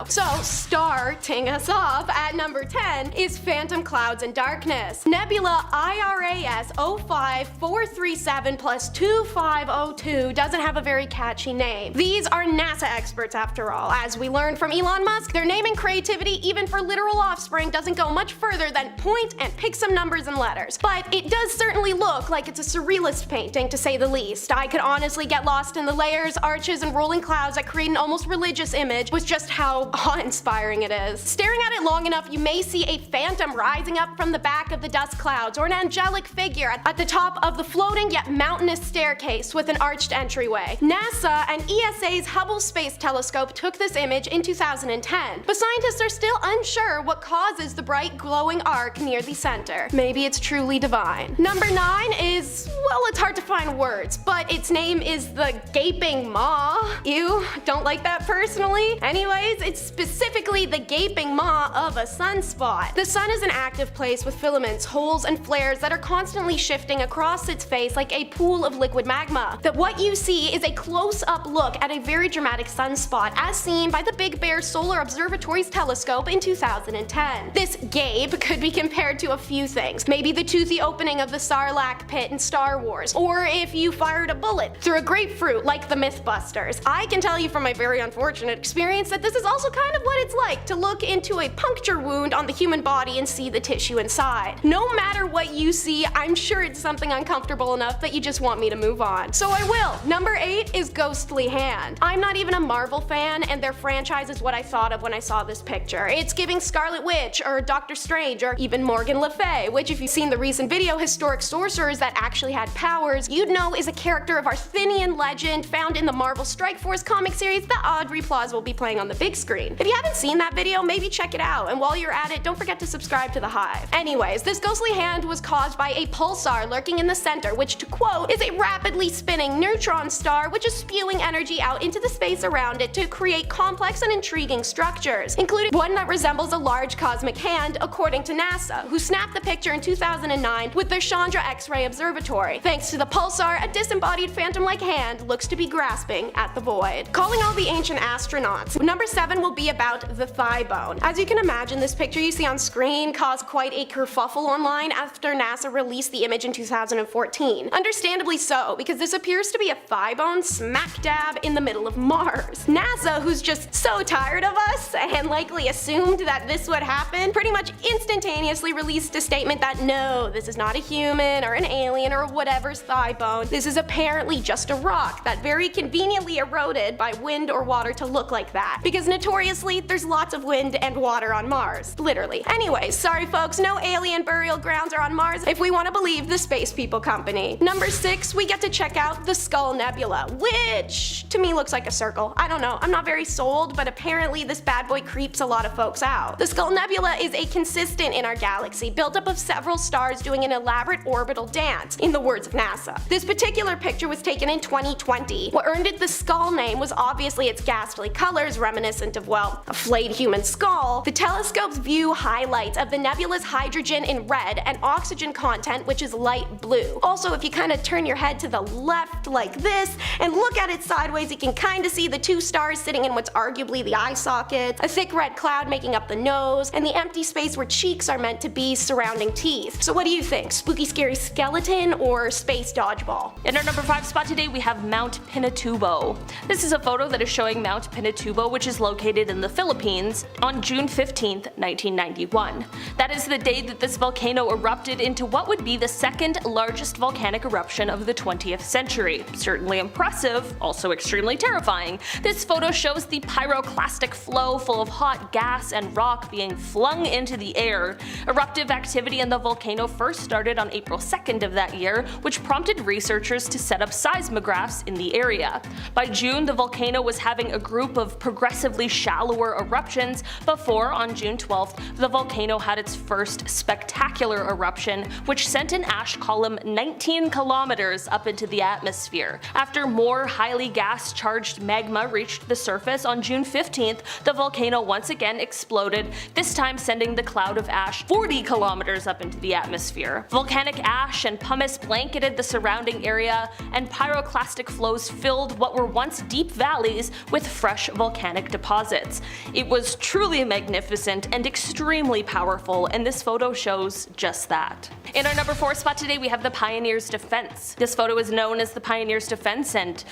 So starting us off at number 10 is Phantom Clouds and Darkness. Nebula IRAS 05437 plus 2502 doesn't have a very catchy name. These are NASA experts after all. As we learned from Elon Musk, their naming creativity, even for literal offspring, doesn't go much further than point and pick some numbers and letters. But it does certainly look like it's a surrealist painting, to say the least. I could honestly get lost in the layers, arches, and rolling clouds that create an almost religious image with just how awe-inspiring it is. Staring at it long enough, you may see a phantom rising up from the back of the dust clouds, or an angelic figure at the top of the floating yet mountainous staircase with an arched entryway. NASA and ESA's Hubble Space Telescope took this image in 2010, but scientists are still unsure what causes the bright glowing arc near the center. Maybe it's truly divine. Number 9 is, well, it's hard to find words, but its name is the Gaping Maw. Ew, don't like that personally. Anyways, it's specifically the gaping maw of a sunspot. The sun is an active place with filaments, holes, and flares that are constantly shifting across its face like a pool of liquid magma. That what you see is a close-up look at a very dramatic sunspot as seen by the Big Bear Solar Observatory's telescope in 2010. This gape could be compared to a few things. Maybe the toothy opening of the Sarlacc pit in Star Wars, or if you fired a bullet through a grapefruit like the Mythbusters. I can tell you from my very unfortunate experience that this is also kind of what it's like to look into a puncture wound on the human body and see the tissue inside. No matter what you see, I'm sure it's something uncomfortable enough that you just want me to move on. So I will. Number 8 is Ghostly Hand. I'm not even a Marvel fan, and their franchise is what I thought of when I saw this picture. It's giving Scarlet Witch, or Doctor Strange, or even Morgan Le Fay, which if you've seen the recent video Historic Sorcerers that actually had powers, you'd know is a character of Arthurian legend found in the Marvel Strike Force comic series that Aubrey Plaza will be playing on the big screen. If you haven't seen that video, maybe check it out, and while you're at it, don't forget to subscribe to The Hive. Anyways, this ghostly hand was caused by a pulsar lurking in the center, which, to quote, is a rapidly spinning neutron star which is spewing energy out into the space around it to create complex and intriguing structures, including one that resembles a large cosmic hand, according to NASA, who snapped the picture in 2009 with their Chandra X-ray Observatory. Thanks to the pulsar, a disembodied phantom-like hand looks to be grasping at the void. Calling all the ancient astronauts. Number 7 will be about the thigh bone. As you can imagine, this picture you see on screen caused quite a kerfuffle online after NASA released the image in 2014. Understandably so, because this appears to be a thigh bone smack dab in the middle of Mars. NASA, who's just so tired of us and likely assumed that this would happen, pretty much instantaneously released a statement that no, this is not a human or an alien or whatever's thigh bone. This is apparently just a rock that very conveniently eroded by wind or water to look like that. Because notoriously, there's lots of wind and water on Mars. Literally. Anyways, sorry folks, no alien burial grounds are on Mars if we want to believe the Space People Company. Number 6, we get to check out the Skull Nebula, which to me looks like a circle. I don't know, I'm not very sold, but apparently this bad boy creeps a lot of folks out. The Skull Nebula is a consistent in our galaxy, built up of several stars doing an elaborate orbital dance, in the words of NASA. This particular picture was taken in 2020. What earned it the skull name was obviously its ghastly colors, reminiscent of, well, a flayed human skull. The telescope's view highlights of the nebula's hydrogen in red and oxygen content, which is light blue. Also, if you kind of turn your head to the left like this and look at it sideways, you can kind of see the two stars sitting in what's arguably the eye socket, a thick red cloud making up the nose, and the empty space where cheeks are meant to be surrounding teeth. So what do you think? Spooky scary skeleton or space dodgeball? In our number 5 spot today, we have Mount Pinatubo. This is a photo that is showing Mount Pinatubo, which is located in the Philippines, on June 15th, 1991. That is the day that this volcano erupted into what would be the second largest volcanic eruption of the 20th century. Certainly impressive, also extremely terrifying. This photo shows the pyroclastic flow full of hot gas and rock being flung into the air. Eruptive activity in the volcano first started on April 2nd of that year, which prompted researchers to set up seismographs in the area. By June, the volcano was having a group of progressively shallower eruptions before, on June 12th, the volcano had its first spectacular eruption, which sent an ash column 19 kilometers up into the atmosphere. After more highly gas-charged magma reached the surface on June 15th, the volcano once again exploded, this time sending the cloud of ash 40 kilometers up into the atmosphere. Volcanic ash and pumice blanketed the surrounding area, and pyroclastic flows filled what were once deep valleys with fresh volcanic deposits. visits. It was truly magnificent and extremely powerful, and this photo shows just that. In our number 4 spot today, we have the Pioneer's Defense. This photo is known as the Pioneer's Defense, and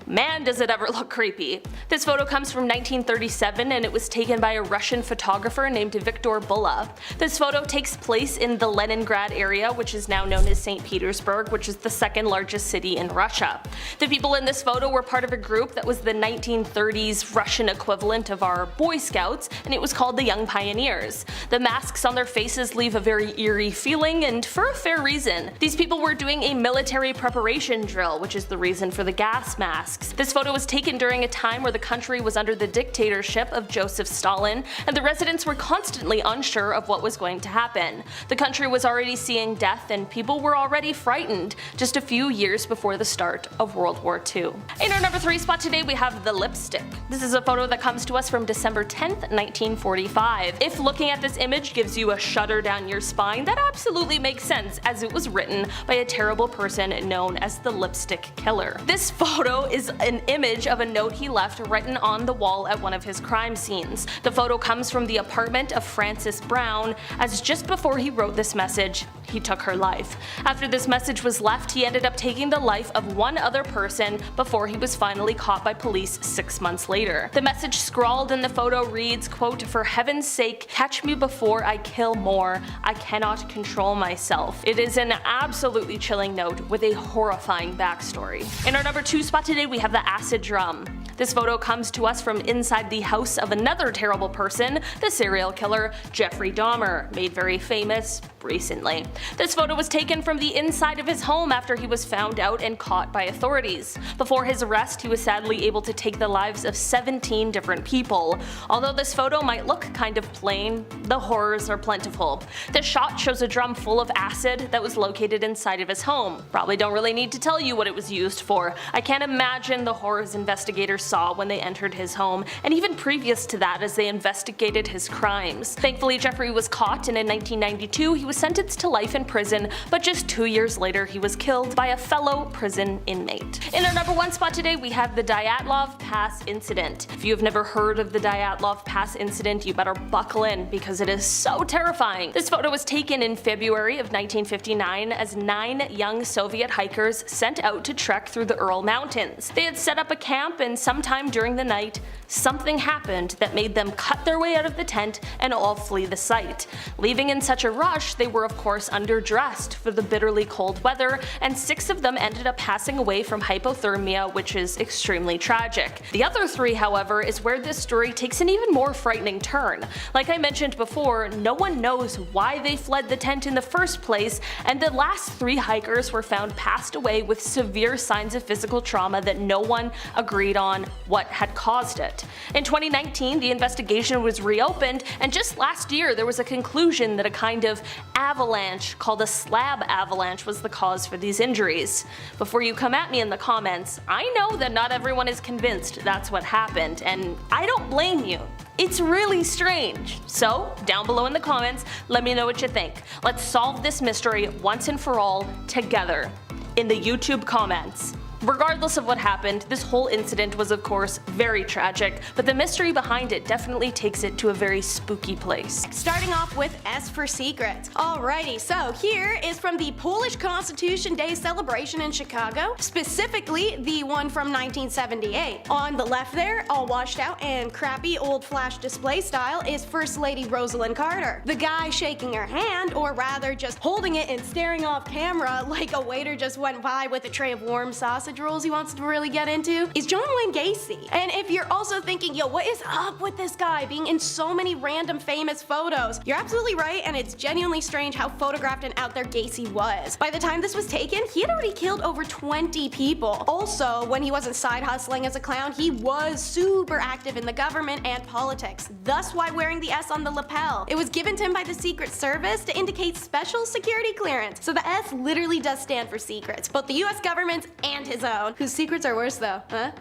man, does it ever look creepy. This photo comes from 1937 and it was taken by a Russian photographer named Viktor Bulla. This photo takes place in the Leningrad area, which is now known as St. Petersburg, which is the second largest city in Russia. The people in this photo were part of a group that was the 1930s Russian equivalent of our Boy Scouts, and it was called the Young Pioneers. The masks on their faces leave a very eerie feeling, and for a fair reason. These people were doing a military preparation drill, which is the reason for the gas masks. This photo was taken during a time where the country was under the dictatorship of Joseph Stalin, and the residents were constantly unsure of what was going to happen. The country was already seeing death and people were already frightened just a few years before the start of World War II. In our number 3 spot today, we have the lipstick. This is a photo that comes to us from December 10th, 1945. If looking at this image gives you a shudder down your spine, that absolutely makes sense, as it was written by a terrible person known as the Lipstick Killer. This photo is an image of a note he left written on the wall at one of his crime scenes. The photo comes from the apartment of Frances Brown, as just before he wrote this message, he took her life. After this message was left, he ended up taking the life of one other person before he was finally caught by police 6 months later. The message scrawled in the photo reads, quote, "For heaven's sake, catch me before I kill more. I cannot control myself." It is an absolutely chilling note with a horrifying backstory. In our number 2 spot today, we have the acid drum. This photo comes to us from inside the house of another terrible person, the serial killer Jeffrey Dahmer, made very famous recently. This photo was taken from the inside of his home after he was found out and caught by authorities. Before his arrest, he was sadly able to take the lives of 17 different people. Although this photo might look kind of plain, the horrors are plentiful. This shot shows a drum full of acid that was located inside of his home. Probably don't really need to tell you what it was used for. I can't imagine the horrors investigators saw when they entered his home, and even previous to that as they investigated his crimes. Thankfully, Jeffrey was caught, and in 1992 he was sentenced to life in prison, but just 2 years later he was killed by a fellow prison inmate. In our number 1 spot today, we have the Dyatlov Pass incident. If you have never heard of the Dyatlov Pass incident, you better buckle in because it is so terrifying. This photo was taken in February of 1959 as 9 young Soviet hikers sent out to trek through the Ural Mountains. They had set up a camp, and sometime during the night, something happened that made them cut their way out of the tent and all flee the site. Leaving in such a rush, they were of course underdressed for the bitterly cold weather, and 6 of them ended up passing away from hypothermia, which is extremely tragic. The other 3, however, is where this story takes an even more frightening turn. Like I mentioned before, no one knows why they fled the tent in the first place, and the last 3 hikers were found passed away with severe signs of physical trauma that no one agreed on what had caused it. In 2019, the investigation was reopened, and just last year there was a conclusion that a kind of avalanche called a slab avalanche was the cause for these injuries. Before you come at me in the comments, I know that not everyone is convinced that's what happened, and I don't blame you. It's really strange. So, down below in the comments, let me know what you think. Let's solve this mystery once and for all together in the YouTube comments. Regardless of what happened, this whole incident was of course very tragic, but the mystery behind it definitely takes it to a very spooky place. Starting off with S for secrets. Alrighty, so here is from the Polish Constitution Day celebration in Chicago, specifically the one from 1978. On the left there, all washed out and crappy old flash display style, is First Lady Rosalind Carter. The guy shaking her hand, or rather just holding it and staring off camera like a waiter just went by with a tray of warm sausage rolls he wants to really get into, is John Wayne Gacy. And if you're also thinking, yo, what is up with this guy being in so many random famous photos, you're absolutely right, and it's genuinely strange how photographed and out there Gacy was. By the time this was taken, he had already killed over 20 people. Also, when he wasn't side hustling as a clown, he was super active in the government and politics, thus why wearing the S on the lapel. It was given to him by the Secret Service to indicate special security clearance. So the S literally does stand for secrets, both the US government's and his own. Whose secrets are worse though, huh?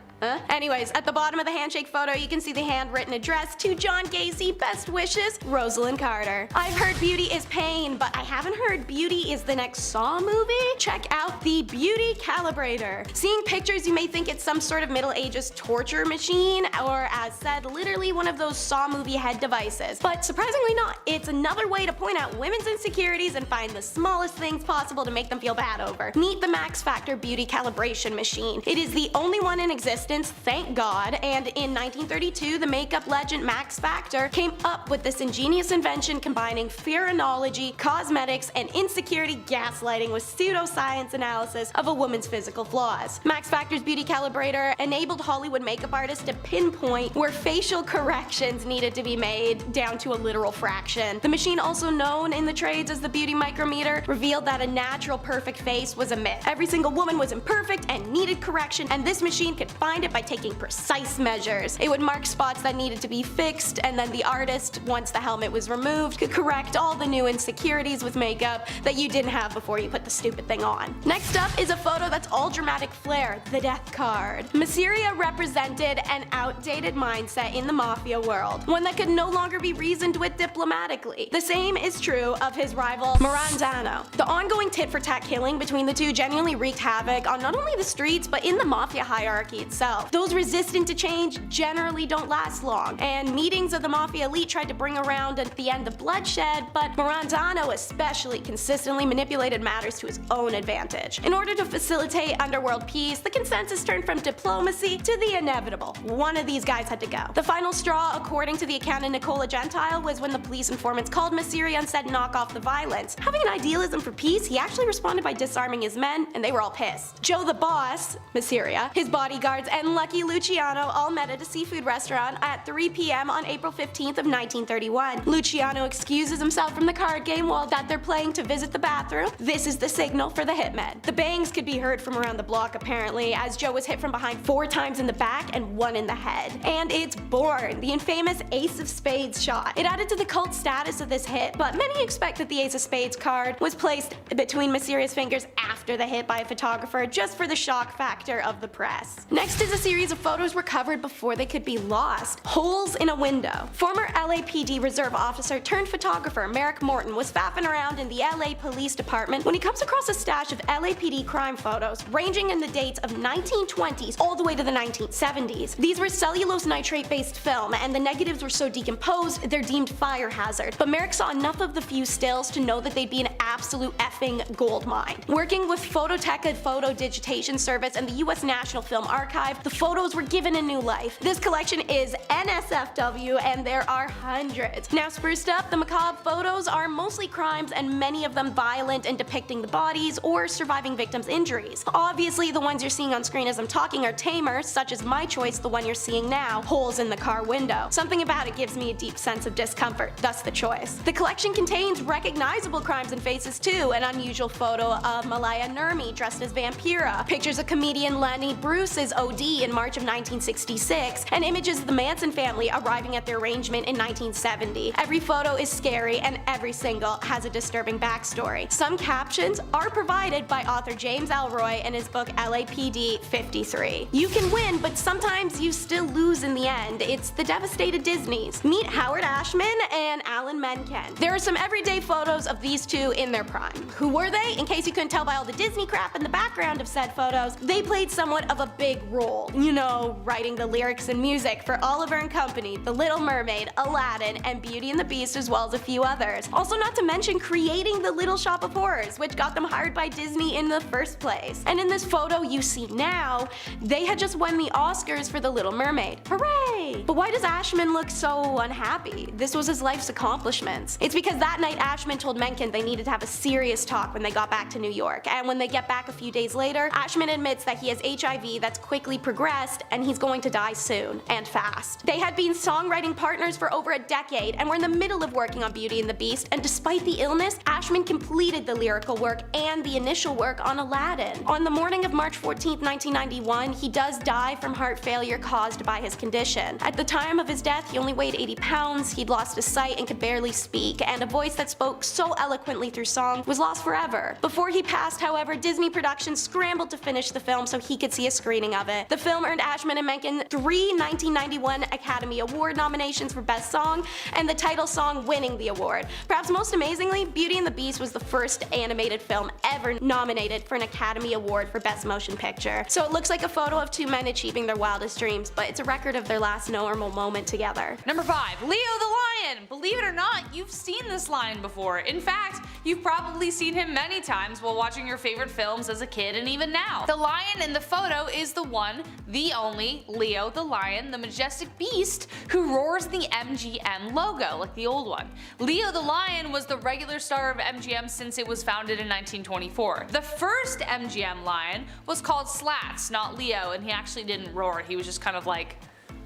Anyways, at the bottom of the handshake photo, you can see the handwritten address to John Gacy, best wishes, Rosalind Carter. I've heard beauty is pain, but I haven't heard beauty is the next Saw movie. Check out the Beauty Calibrator. Seeing pictures, you may think it's some sort of Middle Ages torture machine, or as said, literally one of those Saw movie head devices. But surprisingly not. It's another way to point out women's insecurities and find the smallest things possible to make them feel bad over. Meet the Max Factor Beauty Calibration Machine. It is the only one in existence, thank God, and in 1932, the makeup legend Max Factor came up with this ingenious invention combining phrenology, cosmetics, and insecurity gaslighting with pseudoscience analysis of a woman's physical flaws. Max Factor's Beauty Calibrator enabled Hollywood makeup artists to pinpoint where facial corrections needed to be made down to a literal fraction. The machine, also known in the trades as the Beauty Micrometer, revealed that a natural perfect face was a myth. Every single woman was imperfect and needed correction, and this machine could find it by taking precise measures. It would mark spots that needed to be fixed, and then the artist, once the helmet was removed, could correct all the new insecurities with makeup that you didn't have before you put the stupid thing on. Next up is a photo that's all dramatic flair, the death card. Masseria represented an outdated mindset in the mafia world, one that could no longer be reasoned with diplomatically. The same is true of his rival Marandano. The ongoing tit-for-tat killing between the two genuinely wreaked havoc on not only the streets but in the mafia hierarchy itself. Those resistant to change generally don't last long, and meetings of the mafia elite tried to bring around at the end the bloodshed, but Marandano especially consistently manipulated matters to his own advantage. In order to facilitate underworld peace, the consensus turned from diplomacy to the inevitable. One of these guys had to go. The final straw, according to the accountant Nicola Gentile, was when the police informants called Masseria and said knock off the violence. Having an idealism for peace, he actually responded by disarming his men, and they were all pissed. Joe the boss, Masseria, his bodyguards, and Lucky Luciano all met at a seafood restaurant at 3 p.m. on April 15th of 1931. Luciano excuses himself from the card game while that they're playing to visit the bathroom. This is the signal for the hitmen. The bangs could be heard from around the block apparently, as Joe was hit from behind 4 times in the back and 1 in the head. And it's born, the infamous Ace of Spades shot. It added to the cult status of this hit, but many expect that the Ace of Spades card was placed between Masseria's fingers after the hit by a photographer just for the shock factor of the press. Next is a series of photos recovered before they could be lost. Holes in a window. Former LAPD reserve officer turned photographer Merrick Morton was faffing around in the LA Police Department when he comes across a stash of LAPD crime photos ranging in the dates of 1920s all the way to the 1970s. These were cellulose nitrate based film, and the negatives were so decomposed they're deemed fire hazard, but Merrick saw enough of the few stills to know that they'd be an absolute effing gold mine. Working with Phototeca Photo Digitation Service and the US National Film Archive, the photos were given a new life. This collection is NSFW, and there are hundreds. Now spruced up, the macabre photos are mostly crimes, and many of them violent and depicting the bodies or surviving victims' injuries. Obviously, the ones you're seeing on screen as I'm talking are tamer, such as my choice, the one you're seeing now, Holes in the Car Window. Something about it gives me a deep sense of discomfort, thus the choice. The collection contains recognizable crimes and faces too, an unusual photo of Malaya Nurmi dressed as Vampira, pictures of comedian Lenny Bruce's OD in March of 1966, and images of the Manson family arriving at their arrangement in 1970. Every photo is scary, and every single has a disturbing backstory. Some captions are provided by author James Elroy in his book LAPD 53. You can win, but sometimes you still lose in the end. It's the devastated Disneys. Meet Howard Ashman and Alan Menken. There are some everyday photos of these two in their prime. Who were they? In case you couldn't tell by all the Disney crap in the background of said photos, they played somewhat of a big role. You know, writing the lyrics and music for Oliver and Company, The Little Mermaid, Aladdin, and Beauty and the Beast, as well as a few others. Also, not to mention creating the Little Shop of Horrors, which got them hired by Disney in the first place. And in this photo you see now, they had just won the Oscars for The Little Mermaid. Hooray! But why does Ashman look so unhappy? This was his life's accomplishments. It's because that night Ashman told Menken they needed to have a serious talk when they got back to New York, and when they get back a few days later, Ashman admits that he has HIV that's quickly progressed and he's going to die soon, and fast. They had been songwriting partners for over a decade and were in the middle of working on Beauty and the Beast, and despite the illness, Ashman completed the lyrical work and the initial work on Aladdin. On the morning of March 14, 1991, he does die from heart failure caused by his condition. At the time of his death, he only weighed 80 pounds, he'd lost his sight and could barely speak, and a voice that spoke so eloquently through through song was lost forever. Before he passed, however, Disney Productions scrambled to finish the film so he could see a screening of it. The film earned Ashman and Menken 3 1991 Academy Award nominations for Best Song, and the title song winning the award. Perhaps most amazingly, Beauty and the Beast was the first animated film ever nominated for an Academy Award for Best Motion Picture. So it looks like a photo of two men achieving their wildest dreams, but it's a record of their last normal moment together. Number 5. Leo the Lion! Believe it or not, you've seen this lion before. In fact, you've probably seen him many times while watching your favorite films as a kid and even now. The lion in the photo is the one, the only, Leo the Lion, the majestic beast who roars the MGM logo, like the old one. Leo the Lion was the regular star of MGM since it was founded in 1924. The first MGM lion was called Slats, not Leo, and he actually didn't roar, he was just kind of like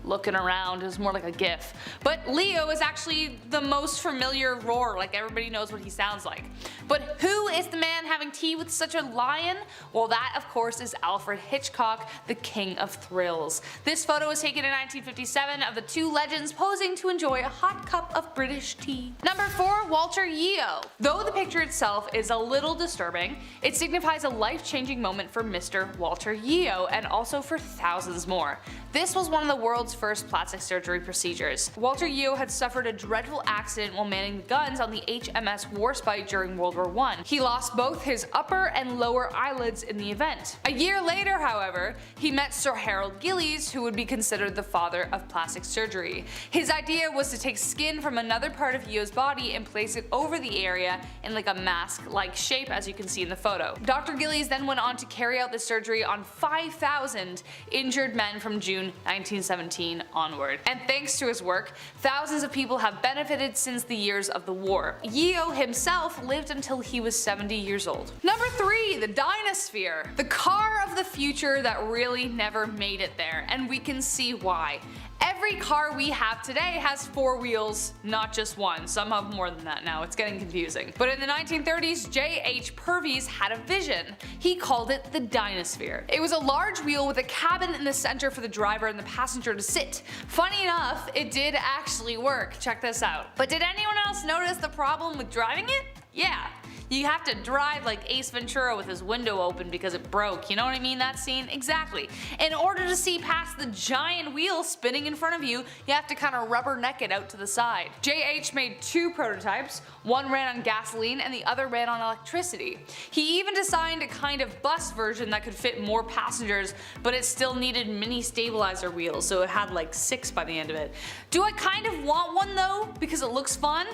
looking around. It was more like a gif. But Leo is actually the most familiar roar, like everybody knows what he sounds like. But who is the man having tea with such a lion? Well, that of course is Alfred Hitchcock, the king of thrills. This photo was taken in 1957 of the two legends posing to enjoy a hot cup of British tea. Number 4. Walter Yeo. Though the picture itself is a little disturbing, it signifies a life-changing moment for Mr. Walter Yeo and also for thousands more. This was one of the world's first plastic surgery procedures. Walter Yeo had suffered a dreadful accident while manning the guns on the HMS Warspite during World War I. He lost both his upper and lower eyelids in the event. A year later, however, he met Sir Harold Gillies, who would be considered the father of plastic surgery. His idea was to take skin from another part of Yeo's body and place it over the area in like a mask-like shape, as you can see in the photo. Dr. Gillies then went on to carry out the surgery on 5,000 injured men from June 1917 onward. And thanks to his work, thousands of people have benefited since the years of the war. Yeo himself lived until he was 70 years old. Number 3. The Dinosphere. The car of the future that really never made it there, and we can see why. Every car we have today has 4 wheels, not just one. Some have more than that now, it's getting confusing. But in the 1930s, J.H. Purvis had a vision. He called it the Dinosphere. It was a large wheel with a cabin in the center for the driver and the passenger to sit. Funny enough, it did actually work. Check this out. But did anyone else notice the problem with driving it? Yeah. You have to drive like Ace Ventura with his window open because it broke, you know what I mean, that scene? Exactly. In order to see past the giant wheel spinning in front of you, you have to kind of rubberneck it out to the side. JH made 2 prototypes, one ran on gasoline and the other ran on electricity. He even designed a kind of bus version that could fit more passengers, but it still needed mini stabilizer wheels, so it had like 6 by the end of it. Do I kind of want one though, because it looks fun?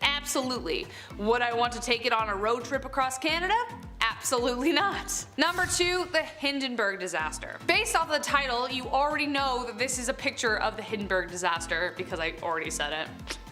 Absolutely. Would I want to take it on a road trip across Canada? Absolutely not. Number 2. The Hindenburg Disaster. Based off the title, you already know that this is a picture of the Hindenburg Disaster because I already said it.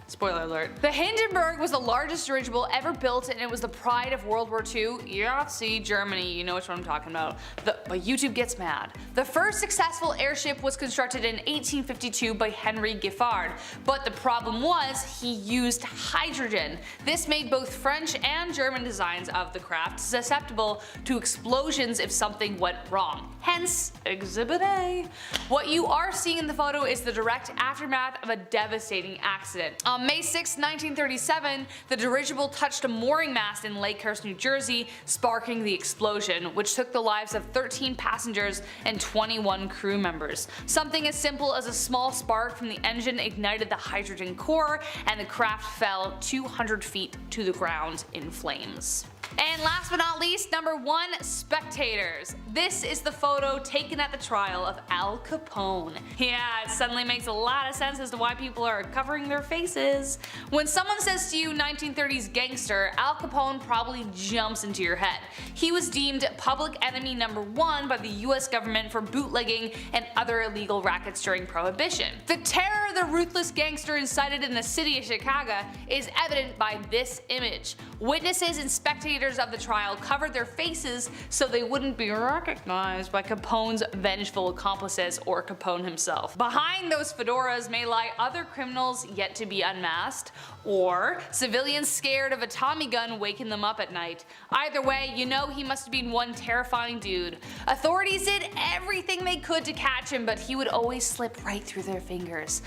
Spoiler alert. The Hindenburg was the largest dirigible ever built and it was the pride of World War II. Yahtzee, Germany, you know which one I'm talking about. But YouTube gets mad. The first successful airship was constructed in 1852 by Henry Giffard, but the problem was he used hydrogen. This made both French and German designs of the craft susceptible to explosions if something went wrong. Hence, Exhibit A. What you are seeing in the photo is the direct aftermath of a devastating accident. On May 6, 1937, the dirigible touched a mooring mast in Lakehurst, New Jersey, sparking the explosion, which took the lives of 13 passengers and 21 crew members. Something as simple as a small spark from the engine ignited the hydrogen core, and the craft fell 200 feet to the ground in flames. And last but not least, number 1, Spectators. This is the photo taken at the trial of Al Capone. Yeah, it suddenly makes a lot of sense as to why people are covering their faces. When someone says to you 1930s gangster, Al Capone probably jumps into your head. He was deemed public enemy number 1 by the US government for bootlegging and other illegal rackets during Prohibition. The terror the ruthless gangster incited in the city of Chicago is evident by this image. Witnesses and spectators of the trial covered their faces so they wouldn't be recognized by Capone's vengeful accomplices or Capone himself. Behind those fedoras may lie other criminals yet to be unmasked, or civilians scared of a Tommy gun waking them up at night. Either way, you know he must have been one terrifying dude. Authorities did everything they could to catch him, but he would always slip right through their fingers.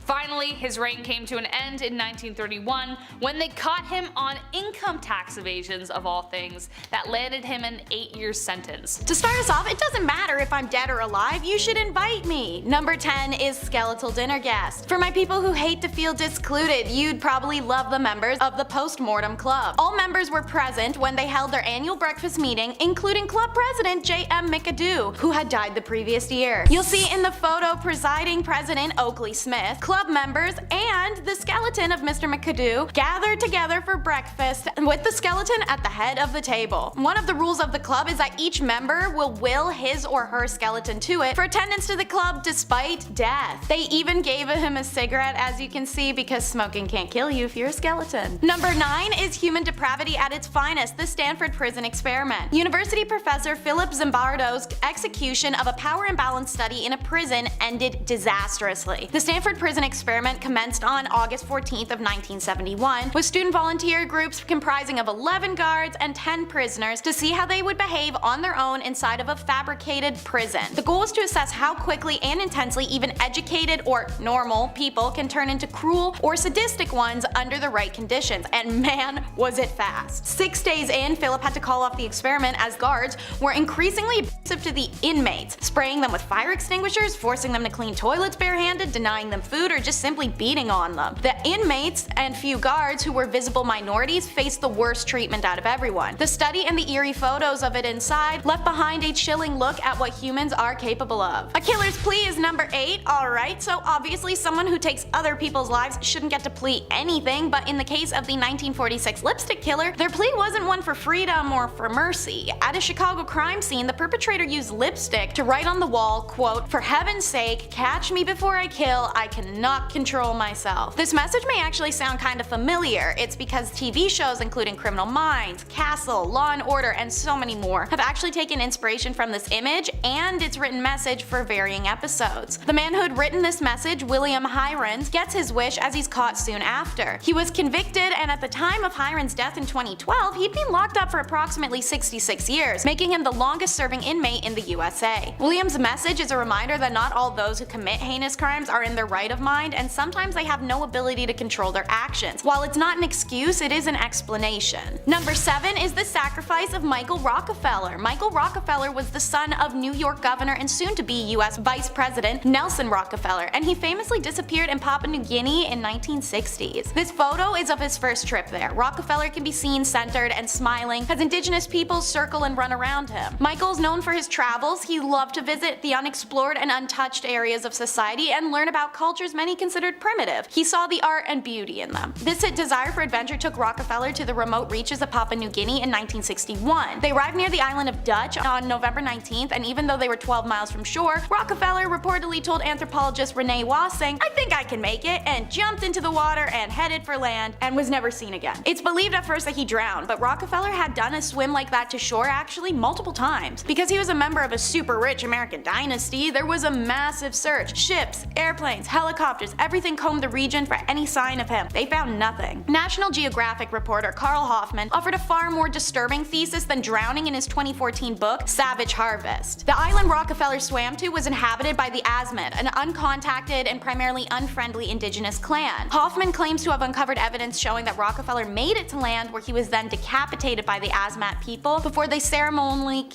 Finally, his reign came to an end in 1931 when they caught him on income tax evasions of all things that landed him an 8-year sentence. To start us off, it doesn't matter if I'm dead or alive, you should invite me. Number 10 is Skeletal Dinner Guest. For my people who hate to feel discluded, you'd probably love the members of the Postmortem Club. All members were present when they held their annual breakfast meeting, including club president J.M. McAdoo, who had died the previous year. You'll see in the photo presiding President Oakley Smith, club members, and the skeleton of Mr. McAdoo gathered together for breakfast with the skeleton at the head of the table. One of the rules of the club is that each member will will his or her skeleton to it for attendance to the club despite death. They even gave him a cigarette, as you can see, because smoking can't kill you if you're a skeleton. Number 9 is human depravity at its finest, the Stanford prison experiment. University professor Philip Zimbardo's execution of a power imbalance study in a prison ended disastrously. The Stanford prison experiment commenced on August 14th of 1971 with student volunteer groups comprising of 11 guards and 10 prisoners to see how they would behave on their own inside of a fabricated prison. The goal was to assess how quickly and intensely even educated or normal people can turn into cruel or sadistic ones under the right conditions, and man was it fast. 6 days in, Philip had to call off the experiment as guards were increasingly abusive to the inmates, spraying them with fire extinguishers, forcing them to clean toilets barehanded, denying them food, or just simply beating on them. The inmates and few guards who were visible minorities faced the worst treatment out of everyone. The study and the eerie photos of it inside left behind a chilling look at what humans are capable of. A killer's plea is number 8. Alright, so obviously someone who takes other people's lives shouldn't get to plead anything, but in the case of the 1946 lipstick killer, their plea wasn't one for freedom or for mercy. At a Chicago crime scene, the perpetrator used lipstick to write on the wall, quote, "For heaven's sake, catch me before I kill, I cannot control myself." This message may actually sound kind of familiar. It's because TV shows including Criminal Minds, Castle, Law and Order, and so many more have actually taken inspiration from this image and its written message for varying episodes. The man who had written this message, William Hirons, gets his wish as he's caught soon after. He was convicted, and at the time of Hirons' death in 2012, he'd been locked up for approximately 66 years, making him the longest serving inmate in the USA. William's message is a reminder that not all those who commit heinous crimes are in their right of mind, and sometimes they have no ability to control their actions. While it's not an excuse, it is an explanation. Number 7 is the sacrifice of Michael Rockefeller. Michael Rockefeller was the son of New York Governor and soon-to-be US Vice President Nelson Rockefeller, and he famously disappeared in Papua New Guinea in 1960s. This photo is of his first trip there. Rockefeller can be seen centered and smiling as indigenous peoples circle and run around him. Michael's known for his travels. He loved to visit the unexplored and untouched areas of society and learn about cultures many considered primitive. He saw the art and beauty in them. This desire for adventure took Rockefeller to the remote reaches of Papua New Guinea in 1961. They arrived near the island of Dutch on November 19th, and even though they were 12 miles from shore, Rockefeller reportedly told anthropologist Renee Wassing, "I think I can make it," and jumped into the water and headed for land and was never seen again. It's believed at first that he drowned, but Rockefeller had done a swim like that to shore actually multiple times. Because he was a member of a super rich American dynasty, there was a massive search. Ships, airplanes, helicopters, everything combed the region for any sign of him. They found nothing. National Geographic reporter Carl Hoffman offered a far more disturbing thesis than drowning in his 2014 book, Savage Harvest. The island Rockefeller swam to was inhabited by the Asmat, an uncontacted and primarily unfriendly indigenous clan. Hoffman claims to have uncovered evidence showing that Rockefeller made it to land, where he was then decapitated by the Asmat people before they ceremonially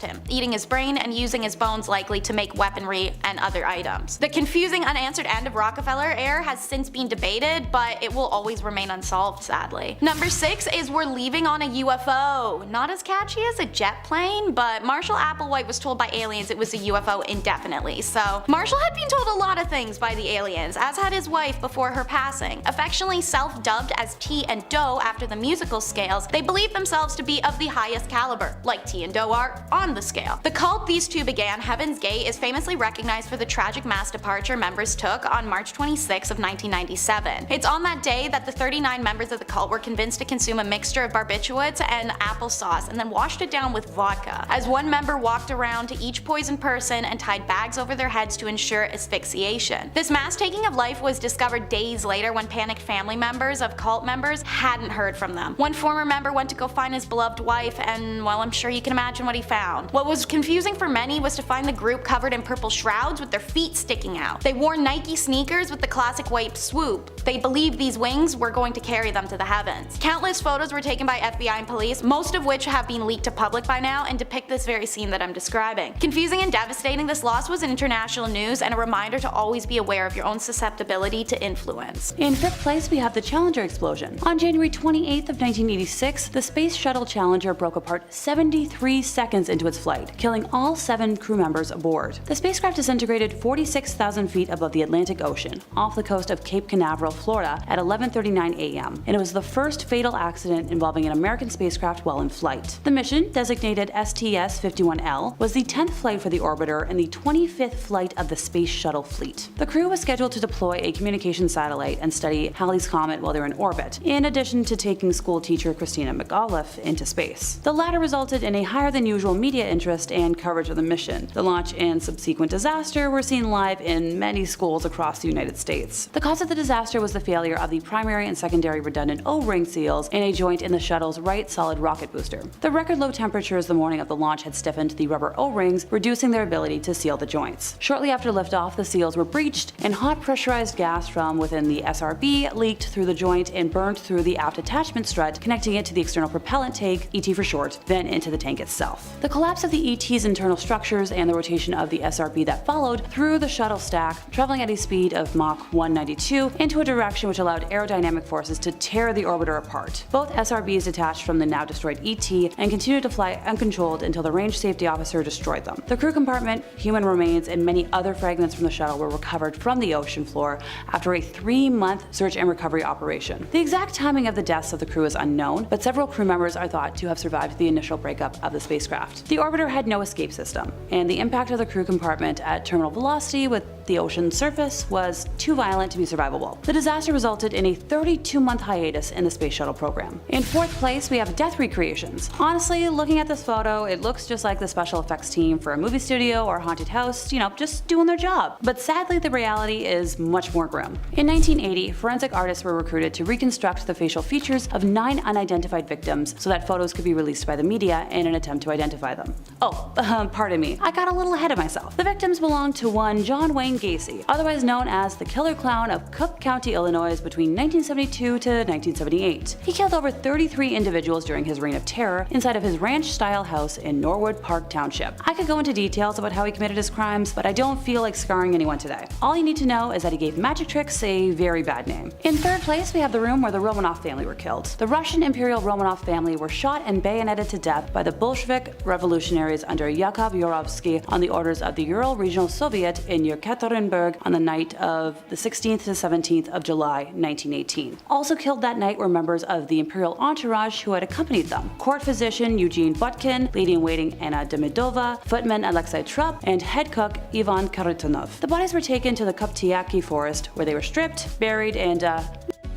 him, eating his brain and using his bones likely to make weaponry and other items. The confusing unanswered end of Rockefeller era has since been debated, but it will always remain unsolved, sadly. Number 6 is we're leaving on a UFO. Not as catchy as a jet plane, but Marshall Applewhite was told by aliens it was a UFO indefinitely, so Marshall had been told a lot of things by the aliens, as had his wife before her passing. Affectionately self-dubbed as T and Do after the musical scales, they believe themselves to be of the highest caliber, like T and Do are on the scale. The cult these two began, Heaven's Gate, is famously recognized for the tragic mass departure members took on March 26 of 1997. It's on that day that the 39 members of the cult were convinced to consume a mixture of barbiturates and applesauce and then washed it down with vodka, as one member walked around to each poisoned person and tied bags over their heads to ensure asphyxiation. This mass taking of life was discovered days later when panicked family members of cult members hadn't heard from them. One former member went to go find his beloved wife, and well, I'm sure you can imagine what he found. down. What was confusing for many was to find the group covered in purple shrouds with their feet sticking out. They wore Nike sneakers with the classic white swoop. They believed these wings were going to carry them to the heavens. Countless photos were taken by FBI and police, most of which have been leaked to public by now and depict this very scene that I'm describing. Confusing and devastating, this loss was in international news and a reminder to always be aware of your own susceptibility to influence. In fifth place, we have the Challenger explosion. On January 28th of 1986, the Space Shuttle Challenger broke apart 73 seconds into its flight, killing all 7 crew members aboard. The spacecraft disintegrated 46,000 feet above the Atlantic Ocean, off the coast of Cape Canaveral, Florida, at 11:39 a.m., and it was the first fatal accident involving an American spacecraft while in flight. The mission, designated STS-51L, was the 10th flight for the orbiter and the 25th flight of the Space Shuttle fleet. The crew was scheduled to deploy a communication satellite and study Halley's Comet while they were in orbit, in addition to taking school teacher Christina McAuliffe into space. The latter resulted in a higher than usual media interest and coverage of the mission. The launch and subsequent disaster were seen live in many schools across the United States. The cause of the disaster was the failure of the primary and secondary redundant O-ring seals in a joint in the shuttle's right solid rocket booster. The record low temperatures the morning of the launch had stiffened the rubber O-rings, reducing their ability to seal the joints. Shortly after liftoff, the seals were breached, and hot pressurized gas from within the SRB leaked through the joint and burned through the aft attachment strut, connecting it to the external propellant tank, ET for short, then into the tank itself. The collapse of the ET's internal structures and the rotation of the SRB that followed threw the shuttle stack, traveling at a speed of Mach 192, into a direction which allowed aerodynamic forces to tear the orbiter apart. Both SRBs detached from the now destroyed ET and continued to fly uncontrolled until the range safety officer destroyed them. The crew compartment, human remains, and many other fragments from the shuttle were recovered from the ocean floor after a 3-month search and recovery operation. The exact timing of the deaths of the crew is unknown, but several crew members are thought to have survived the initial breakup of the spacecraft. The orbiter had no escape system, and the impact of the crew compartment at terminal velocity with the ocean's surface was too violent to be survivable. The disaster resulted in a 32-month hiatus in the space shuttle program. In fourth place, we have death recreations. Honestly, looking at this photo, it looks just like the special effects team for a movie studio or haunted house, just doing their job. But sadly, the reality is much more grim. In 1980, forensic artists were recruited to reconstruct the facial features of 9 unidentified victims so that photos could be released by the media in an attempt to identify them. Oh, pardon me, I got a little ahead of myself. The victims belonged to one John Wayne Gacy, otherwise known as the Killer Clown of Cook County, Illinois between 1972 to 1978. He killed over 33 individuals during his reign of terror inside of his ranch-style house in Norwood Park Township. I could go into details about how he committed his crimes, but I don't feel like scarring anyone today. All you need to know is that he gave magic tricks a very bad name. In third place, we have the room where the Romanov family were killed. The Russian Imperial Romanov family were shot and bayoneted to death by the Bolshevik revolutionaries under Yakov Yurovsky on the orders of the Ural Regional Soviet in Yekaterinburg on the night of the 16th to 17th of July, 1918. Also killed that night were members of the imperial entourage who had accompanied them: court physician Eugene Butkin, lady-in-waiting Anna Demidova, footman Alexei Trupp, and head cook Ivan Kharitonov. The bodies were taken to the Kuptiaki forest, where they were stripped, buried, and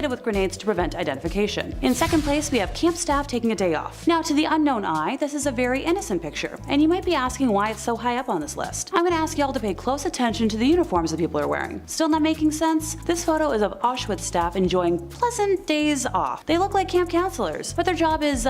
with grenades to prevent identification. In second place, we have camp staff taking a day off. Now, to the unknown eye, this is a very innocent picture, and you might be asking why it's so high up on this list. I'm gonna ask y'all to pay close attention to the uniforms that people are wearing. Still not making sense? This photo is of Auschwitz staff enjoying pleasant days off. They look like camp counselors, but their job is,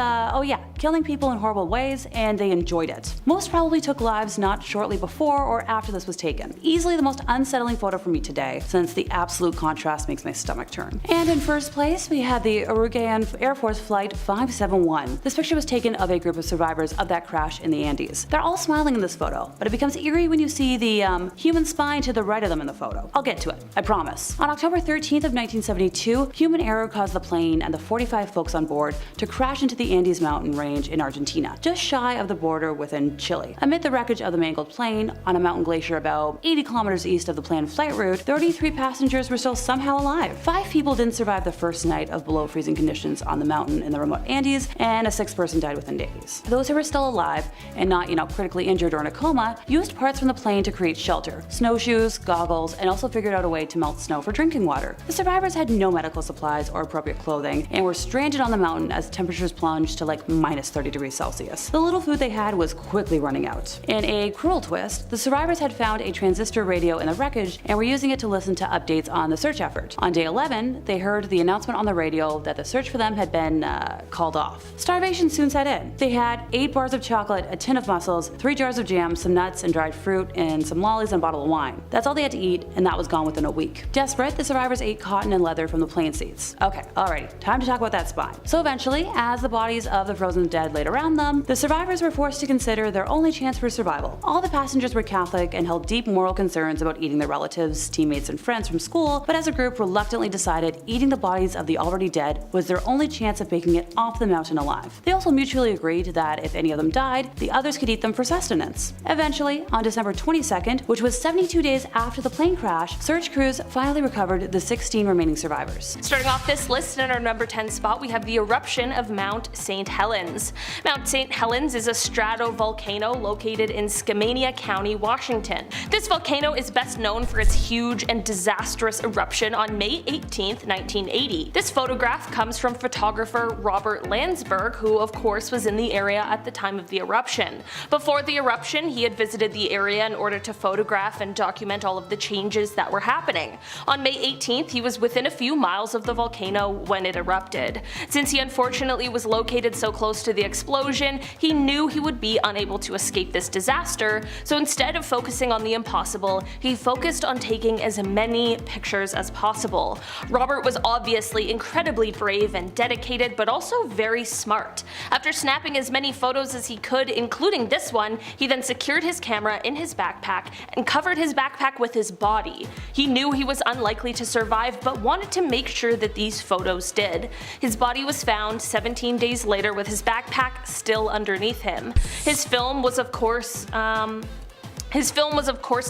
killing people in horrible ways, and they enjoyed it. Most probably took lives not shortly before or after this was taken. Easily the most unsettling photo for me today, since the absolute contrast makes my stomach turn. And in first place, we had the Uruguayan Air Force Flight 571. This picture was taken of a group of survivors of that crash in the Andes. They're all smiling in this photo, but it becomes eerie when you see the human spine to the right of them in the photo. I'll get to it, I promise. On October 13th of 1972, human error caused the plane and the 45 folks on board to crash into the Andes mountain range in Argentina, just shy of the border within Chile. Amid the wreckage of the mangled plane, on a mountain glacier about 80 kilometers east of the planned flight route, 33 passengers were still somehow alive. 5 people didn't survive the first night of below freezing conditions on the mountain in the remote Andes, and a 6th person died within days. Those who were still alive and not, critically injured or in a coma, used parts from the plane to create shelter, snowshoes, goggles, and also figured out a way to melt snow for drinking water. The survivors had no medical supplies or appropriate clothing and were stranded on the mountain as temperatures plunged to like minus 30 degrees Celsius. The little food they had was quickly running out. In a cruel twist, the survivors had found a transistor radio in the wreckage and were using it to listen to updates on the search effort. On day 11, they heard heard the announcement on the radio that the search for them had been called off. Starvation soon set in. They had 8 bars of chocolate, a tin of mussels, 3 jars of jam, some nuts and dried fruit, and some lollies and a bottle of wine. That's all they had to eat, and that was gone within a week. Desperate, the survivors ate cotton and leather from the plane seats. Okay, alrighty, time to talk about that spine. So eventually, as the bodies of the frozen dead laid around them, the survivors were forced to consider their only chance for survival. All the passengers were Catholic and held deep moral concerns about eating their relatives, teammates, and friends from school, but as a group reluctantly decided eating the bodies of the already dead was their only chance of making it off the mountain alive. They also mutually agreed that if any of them died, the others could eat them for sustenance. Eventually, on December 22nd, which was 72 days after the plane crash, search crews finally recovered the 16 remaining survivors. Starting off this list in our number 10 spot, we have the eruption of Mount Saint Helens. Mount Saint Helens is a stratovolcano located in Skamania County, Washington. This volcano is best known for its huge and disastrous eruption on May 18, 1980. This photograph comes from photographer Robert Landsberg, who of course was in the area at the time of the eruption. Before the eruption, he had visited the area in order to photograph and document all of the changes that were happening. On May 18th, he was within a few miles of the volcano when it erupted. Since he unfortunately was located so close to the explosion, he knew he would be unable to escape this disaster, so instead of focusing on the impossible, he focused on taking as many pictures as possible. Robert was obviously incredibly brave and dedicated, but also very smart. After snapping as many photos as he could, including this one, he then secured his camera in his backpack and covered his backpack with his body. He knew he was unlikely to survive, but wanted to make sure that these photos did. His body was found 17 days later with his backpack still underneath him. His film was of course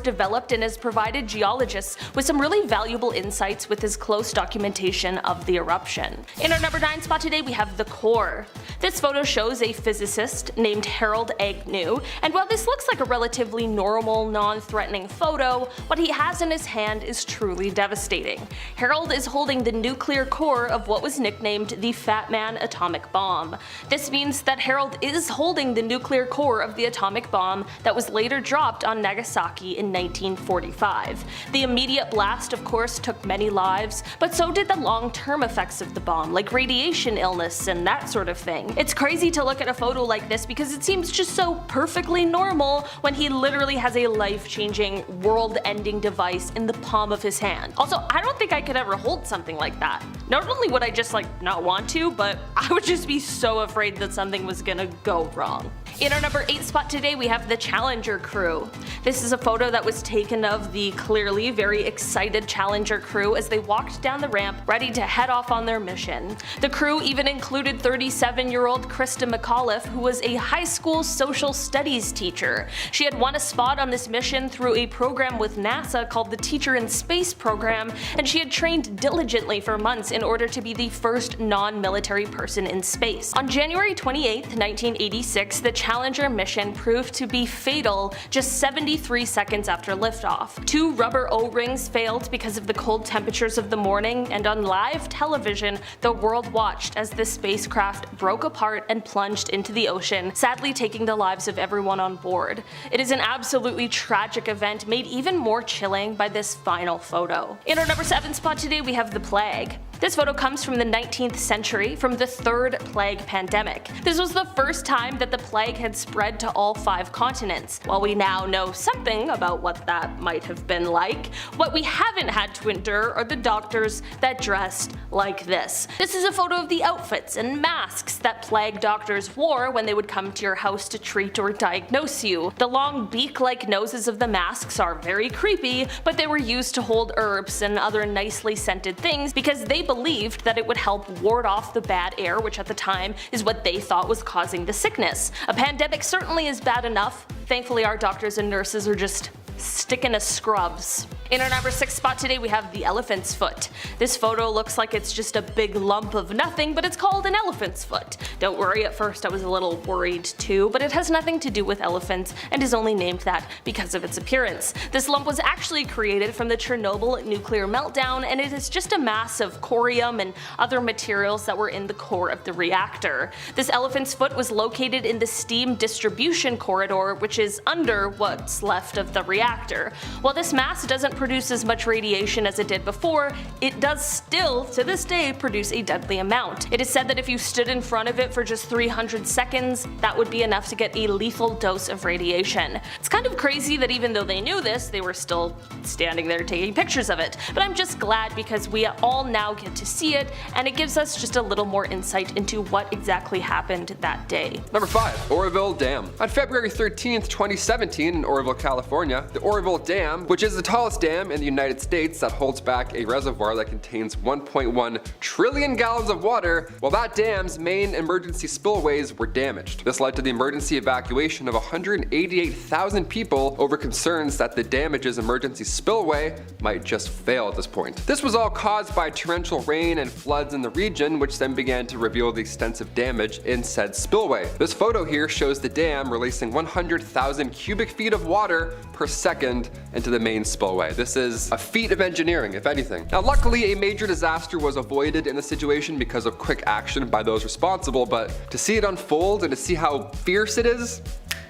developed and has provided geologists with some really valuable insights with his close documentation of the eruption. In our number 9 spot today, we have the core. This photo shows a physicist named Harold Agnew, and while this looks like a relatively normal, non-threatening photo, what he has in his hand is truly devastating. Harold is holding the nuclear core of what was nicknamed the Fat Man atomic bomb. This means that Harold is holding the nuclear core of the atomic bomb that was later dropped on Nagasaki in 1945. The immediate blast, of course, took many lives, but so did the long-term effects of the bomb, like radiation illness and that sort of thing. It's crazy to look at a photo like this because it seems just so perfectly normal when he literally has a life-changing, world-ending device in the palm of his hand. Also, I don't think I could ever hold something like that. Not only would I just not want to, but I would just be so afraid that something was gonna go wrong. In our number 8 spot today, we have the Challenger crew. This is a photo that was taken of the clearly very excited Challenger crew as they walked down the ramp ready to head off on their mission. The crew even included 37-year-old Krista McAuliffe, who was a high school social studies teacher. She had won a spot on this mission through a program with NASA called the Teacher in Space program, and she had trained diligently for months in order to be the first non-military person in space. On January 28, 1986, the Challenger mission proved to be fatal just 73 seconds after liftoff. 2 rubber O-rings failed because of the cold temperatures of the morning, and on live television, the world watched as the spacecraft broke apart and plunged into the ocean, sadly taking the lives of everyone on board. It is an absolutely tragic event made even more chilling by this final photo. In our number 7 spot today, we have the plague. This photo comes from the 19th century, from the third plague pandemic. This was the first time that the plague had spread to all 5 continents. While we now know something about what that might have been like, what we haven't had to endure are the doctors that dressed like this. This is a photo of the outfits and masks that plague doctors wore when they would come to your house to treat or diagnose you. The long beak-like noses of the masks are very creepy, but they were used to hold herbs and other nicely scented things because they believed that it would help ward off the bad air, which at the time is what they thought was causing the sickness. A pandemic certainly is bad enough. Thankfully, our doctors and nurses are just sticking to scrubs. In our number 6 spot today, we have the elephant's foot. This photo looks like it's just a big lump of nothing, but it's called an elephant's foot. Don't worry, at first I was a little worried too, but it has nothing to do with elephants and is only named that because of its appearance. This lump was actually created from the Chernobyl nuclear meltdown, and it is just a mass of corium and other materials that were in the core of the reactor. This elephant's foot was located in the steam distribution corridor, which is under what's left of the reactor. reactor. While this mass doesn't produce as much radiation as it did before, it does still, to this day, produce a deadly amount. It is said that if you stood in front of it for just 300 seconds, that would be enough to get a lethal dose of radiation. It's kind of crazy that even though they knew this, they were still standing there taking pictures of it. But I'm just glad because we all now get to see it, and it gives us just a little more insight into what exactly happened that day. Number 5. Oroville Dam. On February 13th, 2017 in Oroville, California, the Oroville Dam, which is the tallest dam in the United States that holds back a reservoir that contains 1.1 trillion gallons of water, well, that dam's main emergency spillways were damaged. This led to the emergency evacuation of 188,000 people over concerns that the damage's emergency spillway might just fail at this point. This was all caused by torrential rain and floods in the region, which then began to reveal the extensive damage in said spillway. This photo here shows the dam releasing 100,000 cubic feet of water per second into the main spillway. This is a feat of engineering, if anything. Now, luckily, a major disaster was avoided in the situation because of quick action by those responsible, but to see it unfold and to see how fierce it is,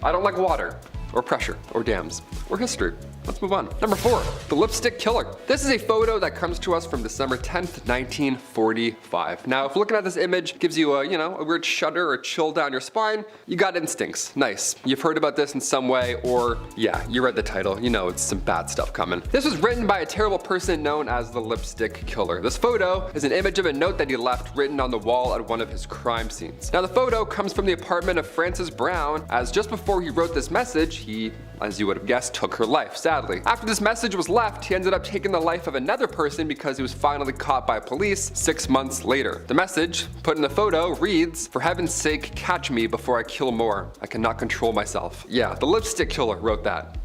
I don't like water, or pressure, or dams, or history. Let's move on. Number 4, the lipstick killer. This is a photo that comes to us from December 10th, 1945. Now, if looking at this image gives you a weird shudder or chill down your spine, you got instincts. Nice. You've heard about this in some way, or yeah, you read the title. You know it's some bad stuff coming. This was written by a terrible person known as the lipstick killer. This photo is an image of a note that he left written on the wall at one of his crime scenes. Now, the photo comes from the apartment of Frances Brown, as just before he wrote this message, he, as you would have guessed, took her life, sadly. After this message was left, he ended up taking the life of another person because he was finally caught by police 6 months later. The message, put in the photo, reads, "For heaven's sake, catch me before I kill more. I cannot control myself." Yeah, the lipstick killer wrote that.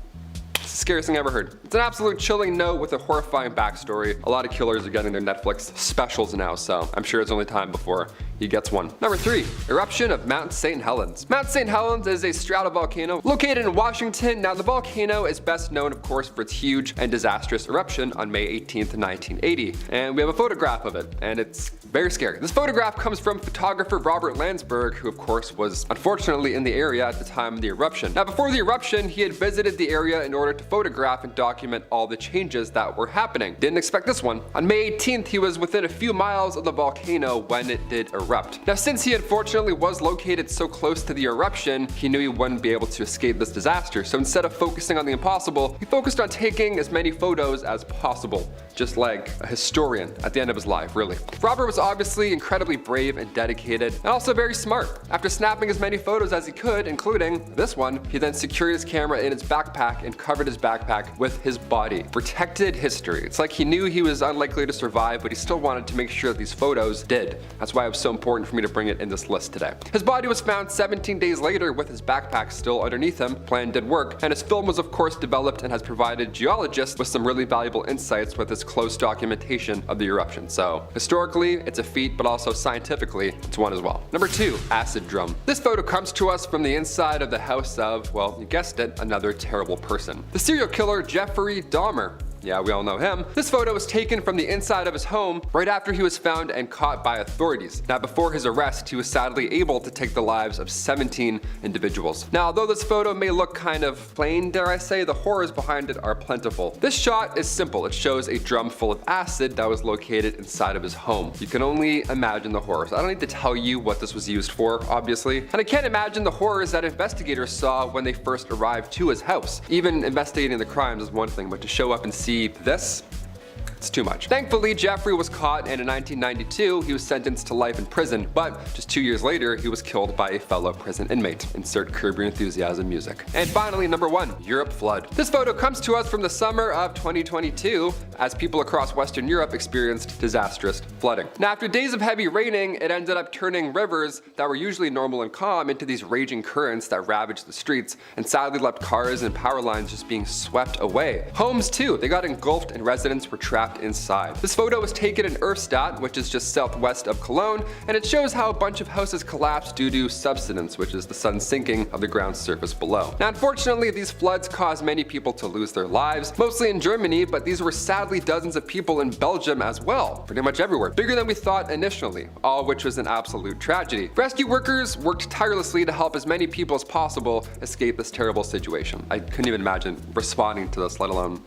It's the scariest thing I ever heard. It's an absolute chilling note with a horrifying backstory. A lot of killers are getting their Netflix specials now, so I'm sure it's only time before he gets one. Number 3, eruption of Mount Saint Helens. Mount Saint Helens is a stratovolcano located in Washington. Now, the volcano is best known, of course, for its huge and disastrous eruption on May 18th, 1980. And we have a photograph of it, and it's very scary. This photograph comes from photographer Robert Landsberg, who of course was unfortunately in the area at the time of the eruption. Now, before the eruption, he had visited the area in order to photograph and document all the changes that were happening. Didn't expect this one. On May 18th, he was within a few miles of the volcano when it did erupt. Now, since he unfortunately was located so close to the eruption, he knew he wouldn't be able to escape this disaster. So instead of focusing on the impossible, he focused on taking as many photos as possible. Just like a historian at the end of his life, really. Robert was obviously incredibly brave and dedicated, and also very smart. After snapping as many photos as he could, including this one, he then secured his camera in his backpack and covered his backpack with his body. Protected history. It's like he knew he was unlikely to survive, but he still wanted to make sure that these photos did. That's why it was so important for me to bring it in this list today. His body was found 17 days later with his backpack still underneath him. Plan did work, and his film was of course developed and has provided geologists with some really valuable insights with his close documentation of the eruption. So historically, it's a feat, but also scientifically, it's one as well. Number 2, acid drum. This photo comes to us from the inside of the house of, well, you guessed it, another terrible person. The serial killer Jeffrey Dahmer. Yeah, we all know him. This photo was taken from the inside of his home right after he was found and caught by authorities. Now, before his arrest, he was sadly able to take the lives of 17 individuals. Now, although this photo may look kind of plain, dare I say, the horrors behind it are plentiful. This shot is simple. It shows a drum full of acid that was located inside of his home. You can only imagine the horrors. I don't need to tell you what this was used for, obviously. And I can't imagine the horrors that investigators saw when they first arrived to his house. Even investigating the crimes is one thing, but to show up and see this, it's too much. Thankfully, Jeffrey was caught, and in 1992, he was sentenced to life in prison, but just 2 years later, he was killed by a fellow prison inmate. Insert Curb Your Enthusiasm music. And finally, number 1, Europe flood. This photo comes to us from the summer of 2022, as people across Western Europe experienced disastrous flooding. Now, after days of heavy raining, it ended up turning rivers that were usually normal and calm into these raging currents that ravaged the streets, and sadly left cars and power lines just being swept away. Homes too, they got engulfed and residents were trapped trapped inside. This photo was taken in Erfstadt, which is just southwest of Cologne, and it shows how a bunch of houses collapsed due to subsidence, which is the sun sinking of the ground surface below. Now unfortunately, these floods caused many people to lose their lives, mostly in Germany, but these were sadly dozens of people in Belgium as well, pretty much everywhere. Bigger than we thought initially, all of which was an absolute tragedy. Rescue workers worked tirelessly to help as many people as possible escape this terrible situation. I couldn't even imagine responding to this, let alone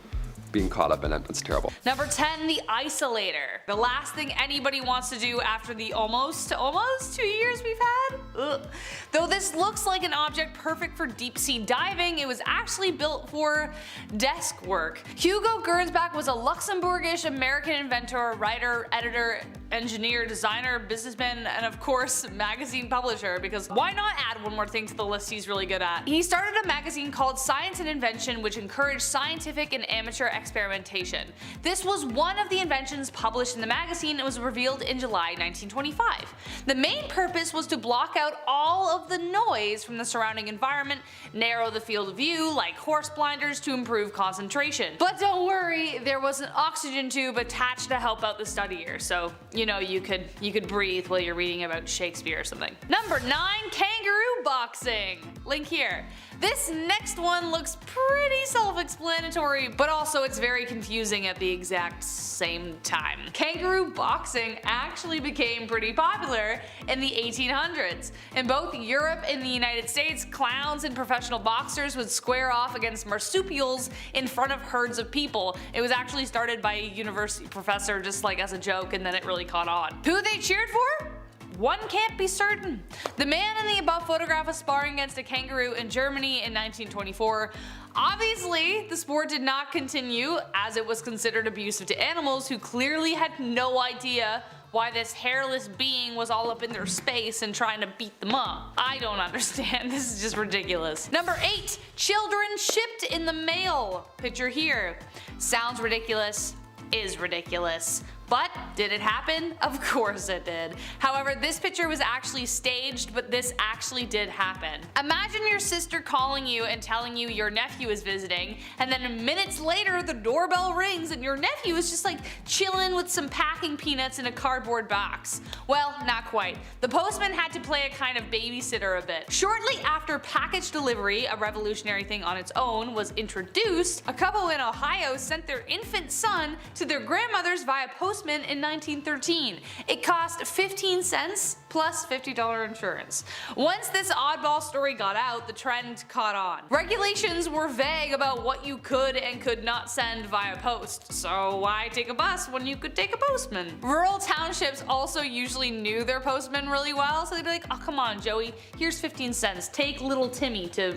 being caught up in it. It's terrible. Number 10, the Isolator. The last thing anybody wants to do after the almost 2 years we've had. Ugh. Though this looks like an object perfect for deep sea diving, it was actually built for desk work. Hugo Gernsback was a Luxembourgish American inventor, writer, editor, engineer, designer, businessman, and of course magazine publisher, because why not add one more thing to the list he's really good at. He started a magazine called Science and Invention, which encouraged scientific and amateur experimentation. This was one of the inventions published in the magazine and was revealed in July 1925. The main purpose was to block out all of the noise from the surrounding environment, narrow the field of view like horse blinders to improve concentration. But don't worry, there was an oxygen tube attached to help out the studier, so you know you could breathe while you're reading about Shakespeare or something. Number 9, Kangaroo Boxing. Link here. This next one looks pretty self-explanatory, but also it's very confusing at the exact same time. Kangaroo boxing actually became pretty popular in the 1800s. In both Europe and the United States, clowns and professional boxers would square off against marsupials in front of herds of people. It was actually started by a university professor just like as a joke, and then it really caught on. Who they cheered for? One can't be certain. The man in the above photograph was sparring against a kangaroo in Germany in 1924. Obviously, the sport did not continue as it was considered abusive to animals who clearly had no idea why this hairless being was all up in their space and trying to beat them up. I don't understand, this is just ridiculous. Number 8, children shipped in the mail. Picture here. Sounds ridiculous, is ridiculous. But did it happen? Of course it did. However, this picture was actually staged, but this actually did happen. Imagine your sister calling you and telling you your nephew is visiting, and then minutes later the doorbell rings and your nephew is just like chilling with some packing peanuts in a cardboard box. Well, not quite. The postman had to play a kind of babysitter a bit. Shortly after package delivery, a revolutionary thing on its own, was introduced, a couple in Ohio sent their infant son to their grandmother's via postman in 1913. It cost 15 cents plus $50 insurance. Once this oddball story got out, the trend caught on. Regulations were vague about what you could and could not send via post, so why take a bus when you could take a postman? Rural townships also usually knew their postmen really well, so they'd be like, oh come on Joey, here's 15 cents, take little Timmy to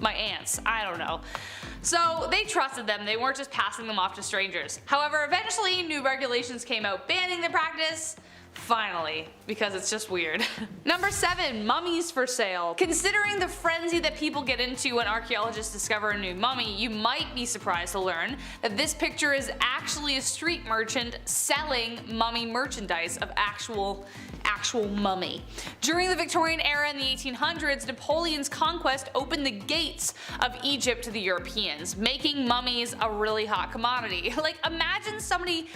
my aunt's, I don't know. So they trusted them, they weren't just passing them off to strangers. However, eventually new regulations came out banning the practice. Finally, because it's just weird. Number 7, mummies for sale. Considering the frenzy that people get into when archaeologists discover a new mummy, you might be surprised to learn that this picture is actually a street merchant selling mummy merchandise of actual mummy. During the Victorian era in the 1800s, Napoleon's conquest opened the gates of Egypt to the Europeans, making mummies a really hot commodity. Like imagine somebody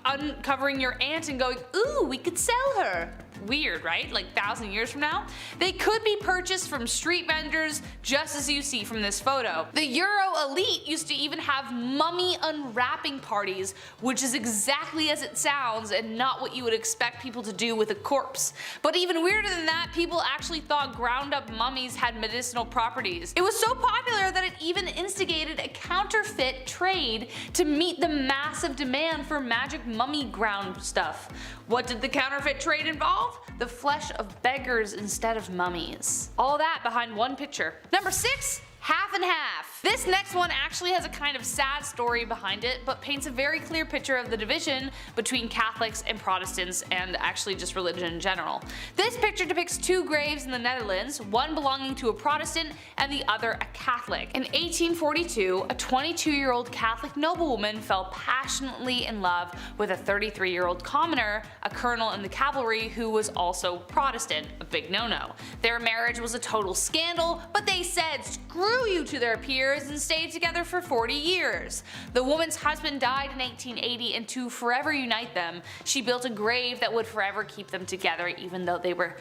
uncovering your aunt and going, ooh, we could sell her. Weird, right? Like 1,000 years from now? They could be purchased from street vendors, just as you see from this photo. The Euro Elite used to even have mummy unwrapping parties, which is exactly as it sounds and not what you would expect people to do with a corpse. But even weirder than that, people actually thought ground up mummies had medicinal properties. It was so popular that it even instigated a counterfeit trade to meet the massive demand for magic mummy ground stuff. What did the counterfeit trade involve? The flesh of beggars instead of mummies. All that behind one picture. Number 6, half and half. This next one actually has a kind of sad story behind it, but paints a very clear picture of the division between Catholics and Protestants, and actually just religion in general. This picture depicts 2 graves in the Netherlands, one belonging to a Protestant and the other a Catholic. In 1842, a 22-year-old Catholic noblewoman fell passionately in love with a 33-year-old commoner, a colonel in the cavalry who was also Protestant, a big no-no. Their marriage was a total scandal, but they said screw you to their peers years and stayed together for 40 years. The woman's husband died in 1880, and to forever unite them, she built a grave that would forever keep them together even though they were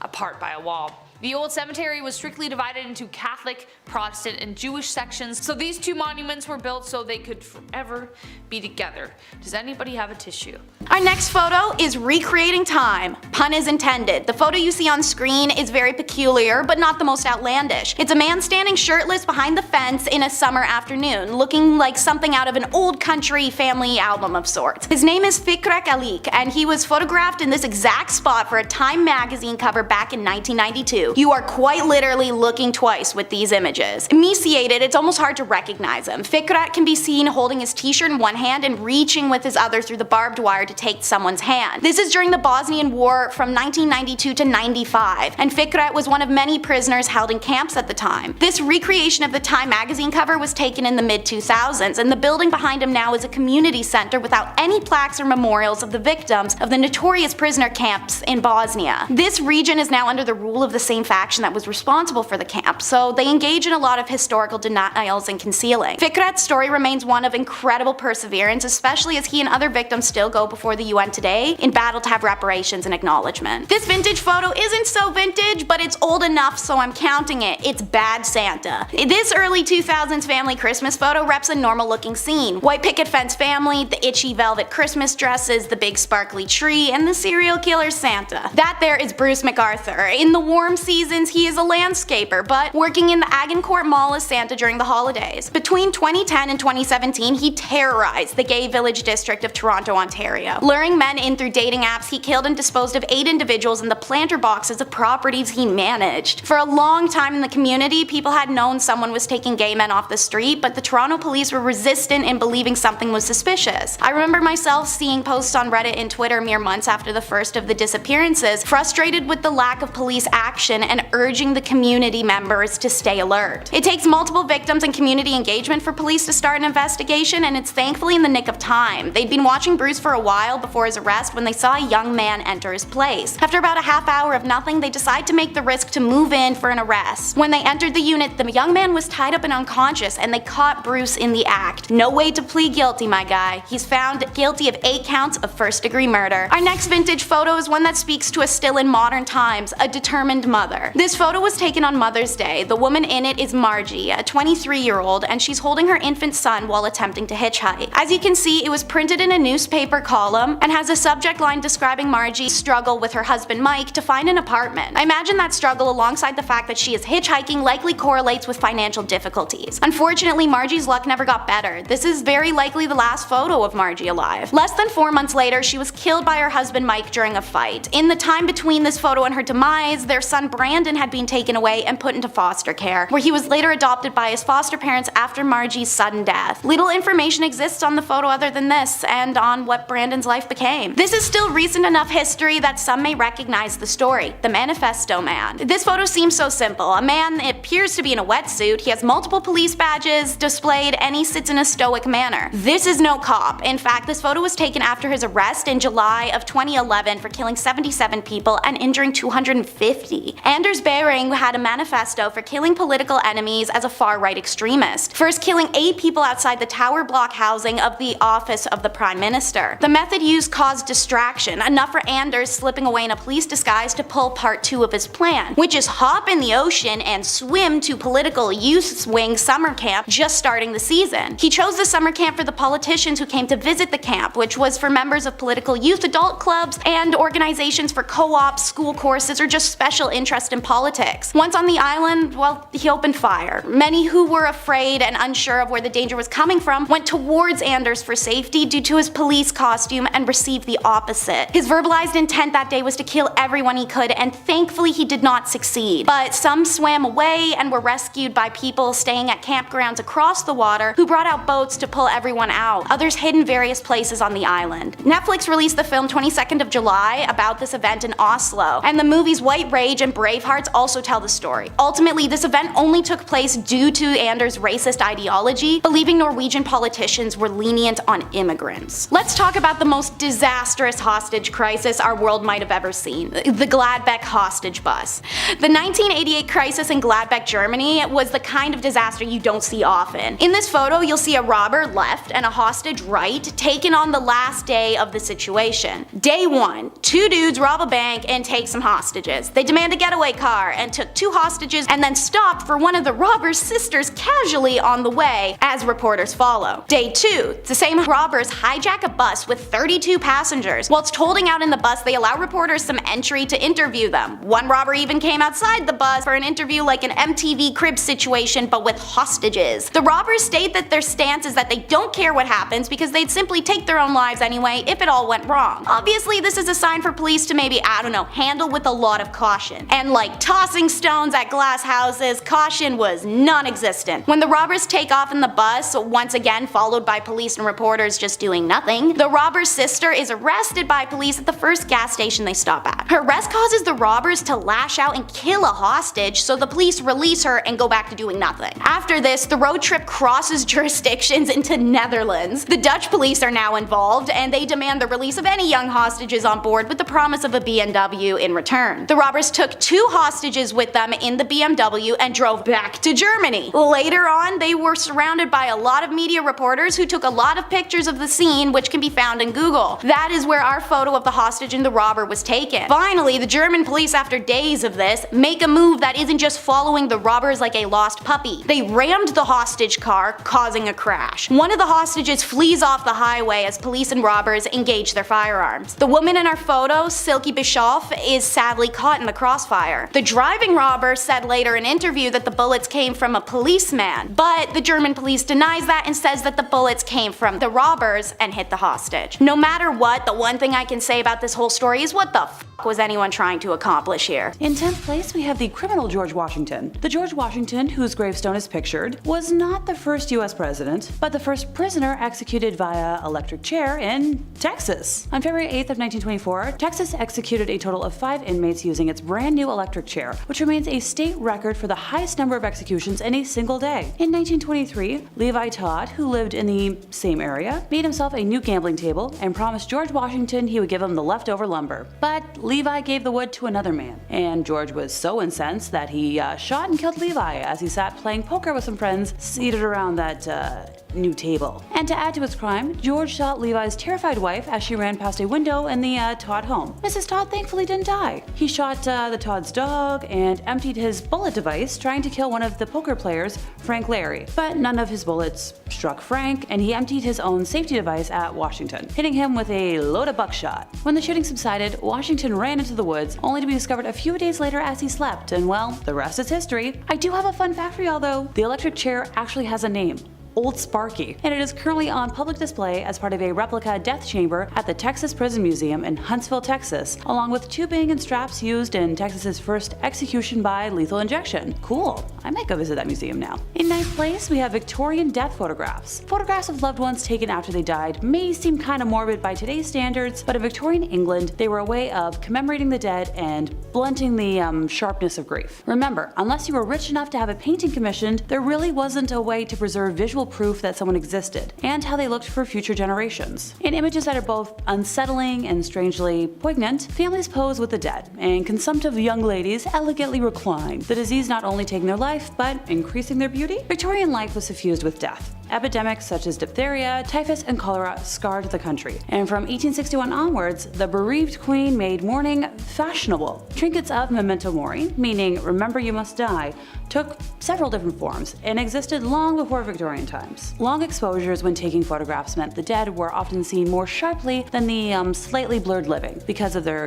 apart by a wall. The old cemetery was strictly divided into Catholic, Protestant, and Jewish sections, so these two monuments were built so they could forever be together. Does anybody have a tissue? Our next photo is recreating time. Pun is intended. The photo you see on screen is very peculiar, but not the most outlandish. It's a man standing shirtless behind the fence in a summer afternoon, looking like something out of an old country family album of sorts. His name is Fikret Alik, and he was photographed in this exact spot for a Time magazine cover back in 1992. You are quite literally looking twice with these images. Emaciated, it's almost hard to recognize him. Fikret can be seen holding his t-shirt in one hand and reaching with his other through the barbed wire to take someone's hand. This is during the Bosnian War from 1992 to 95, and Fikret was one of many prisoners held in camps at the time. This recreation of the Time magazine cover was taken in the mid-2000s, and the building behind him now is a community center without any plaques or memorials of the victims of the notorious prisoner camps in Bosnia. This region is now under the rule of the same faction that was responsible for the camp, so they engage in a lot of historical denials and concealing. Fikret's story remains one of incredible perseverance, especially as he and other victims still go before the UN today in battle to have reparations and acknowledgement. This vintage photo isn't so vintage, but it's old enough so I'm counting it. It's Bad Santa. This early 2000s family Christmas photo reps a normal looking scene. White picket fence family, the itchy velvet Christmas dresses, the big sparkly tree, and the serial killer Santa. That there is Bruce MacArthur. In the warm seasons, he is a landscaper, but working in the Agincourt Mall as Santa during the holidays. Between 2010 and 2017, he terrorized the gay village district of Toronto, Ontario. Luring men in through dating apps, he killed and disposed of 8 individuals in the planter boxes of properties he managed. For a long time in the community, people had known someone was taking gay men off the street, but the Toronto police were resistant in believing something was suspicious. I remember myself seeing posts on Reddit and Twitter mere months after the first of the disappearances, frustrated with the lack of police action and urging the community members to stay alert. It takes multiple victims and community engagement for police to start an investigation, and it's thankfully in the nick of time. They'd been watching Bruce for a while before his arrest when they saw a young man enter his place. After about a half hour of nothing, they decide to make the risk to move in for an arrest. When they entered the unit, the young man was tied up and unconscious, and they caught Bruce in the act. No way to plead guilty, my guy. He's found guilty of 8 counts of first-degree murder. Our next vintage photo is one that speaks to us still in modern times, a determined mother. This photo was taken on Mother's Day. The woman in it is Margie, a 23-year-old, and she's holding her infant son while attempting to hitchhike. As you can see, it was printed in a newspaper column and has a subject line describing Margie's struggle with her husband Mike to find an apartment. I imagine that struggle, alongside the fact that she is hitchhiking, likely correlates with financial difficulties. Unfortunately, Margie's luck never got better. This is very likely the last photo of Margie alive. Less than 4 months later, she was killed by her husband Mike during a fight. In the time between this photo and her demise, their son Brandon had been taken away and put into foster care, where he was later adopted by his foster parents after Margie's sudden death. Little information exists on the photo other than this, and on what Brandon's life became. This is still recent enough history that some may recognize the story, the Manifesto Man. This photo seems so simple. A man appears to be in a wetsuit, he has multiple police badges displayed, and he sits in a stoic manner. This is no cop. In fact, this photo was taken after his arrest in July of 2011 for killing 77 people and injuring 250. Anders Bering had a manifesto for killing political enemies as a far-right extremist, first killing 8 people outside the tower block housing of the office of the Prime Minister. The method used caused distraction, enough for Anders slipping away in a police disguise to pull part 2 of his plan, which is hop in the ocean and swim to political youth wing summer camp just starting the season. He chose the summer camp for the politicians who came to visit the camp, which was for members of political youth adult clubs and organizations for co-ops, school courses, or just special interest in politics. Once on the island, well, he opened fire. Many who were afraid and unsure of where the danger was coming from went towards Anders for safety due to his police costume and received the opposite. His verbalized intent that day was to kill everyone he could, and thankfully he did not succeed. But some swam away and were rescued by people staying at campgrounds across the water who brought out boats to pull everyone out. Others hid in various places on the island. Netflix released the film 22nd of July about this event in Oslo, and the movies White Rage and Bravehearts also tell the story. Ultimately, this event only took place due to Anders' racist ideology, believing Norwegian politicians were lenient on immigrants. Let's talk about the most disastrous hostage crisis our world world might have ever seen, the Gladbeck hostage bus. The 1988 crisis in Gladbeck, Germany was the kind of disaster you don't see often. In this photo, you'll see a robber left and a hostage right, taken on the last day of the situation. Day 1, 2 dudes rob a bank and take some hostages. They demand a getaway car and took 2 hostages and then stopped for one of the robber's sisters casually on the way as reporters follow. Day 2, the same robbers hijack a bus with 32 passengers. Whilst holding out in the bus, they allow reporters some entry to interview them. One robber even came outside the bus for an interview like an MTV Cribs situation but with hostages. The robbers state that their stance is that they don't care what happens because they'd simply take their own lives anyway if it all went wrong. Obviously this is a sign for police to maybe, I don't know, handle with a lot of caution. And like tossing stones at glass houses, caution was non-existent. When the robbers take off in the bus, once again followed by police and reporters just doing nothing, the robber's sister is arrested by police at the first gas station they stop at. Her arrest causes the robbers to lash out and kill a hostage, so the police release her and go back to doing nothing. After this, the road trip crosses jurisdictions into Netherlands. The Dutch police are now involved, and they demand the release of any young hostages on board with the promise of a BMW in return. The robbers took 2 hostages with them in the BMW and drove back to Germany. Later on, they were surrounded by a lot of media reporters who took a lot of pictures of the scene, which can be found in Google. That is where our photo of the hostage and the robber was taken. Finally, the German police, after days of this, make a move that isn't just following the robbers like a lost puppy. They rammed the hostage car, causing a crash. One of the hostages flees off the highway as police and robbers engage their firearms. The woman in our photo, Silke Bischoff, is sadly caught in the crossfire. The driving robber said later in an interview that the bullets came from a policeman, but the German police denies that and says that the bullets came from the robbers and hit the hostage. No matter what, the one thing I can say about this whole story is what the f was anyone trying to accomplish here? In 10th place, we have the criminal George Washington. The George Washington, whose gravestone is pictured, was not the first US president, but the first prisoner executed via electric chair in Texas. On February 8th of 1924, Texas executed a total of 5 inmates using its brand new electric chair, which remains a state record for the highest number of executions in a single day. In 1923, Levi Todd, who lived in the same area, made himself a new gambling table and promised George Washington he would give him the leftover lumber. But Levi gave the wood to another man, and George was so incensed that he shot and killed Levi as he sat playing poker with some friends seated around that new table. And to add to his crime, George shot Levi's terrified wife as she ran past a window in the Todd home. Mrs. Todd thankfully didn't die. He shot the Todd's dog and emptied his bullet device trying to kill one of the poker players, Frank Larry. But none of his bullets struck Frank, and he emptied his own safety device at Washington, hitting him with a load of buckshot. When the shooting subsided, Washington ran into the woods, only to be discovered a few days later as he slept, and well, the rest is history. I do have a fun fact for y'all though. The electric chair actually has a name. Old Sparky, and it is currently on public display as part of a replica death chamber at the Texas Prison Museum in Huntsville, Texas, along with tubing and straps used in Texas's first execution by lethal injection. Cool, I might go visit that museum now. In 9th place, we have Victorian death photographs. Photographs of loved ones taken after they died may seem kind of morbid by today's standards, but in Victorian England, they were a way of commemorating the dead and blunting the sharpness of grief. Remember, unless you were rich enough to have a painting commissioned, there really wasn't a way to preserve visual proof that someone existed, and how they looked for future generations. In images that are both unsettling and strangely poignant, families pose with the dead, and consumptive young ladies elegantly recline, the disease not only taking their life, but increasing their beauty. Victorian life was suffused with death. Epidemics such as diphtheria, typhus, and cholera scarred the country, and from 1861 onwards, the bereaved queen made mourning fashionable. Trinkets of memento mori, meaning remember you must die, took several different forms and existed long before Victorian times. Long exposures when taking photographs meant the dead were often seen more sharply than the slightly blurred living because of their,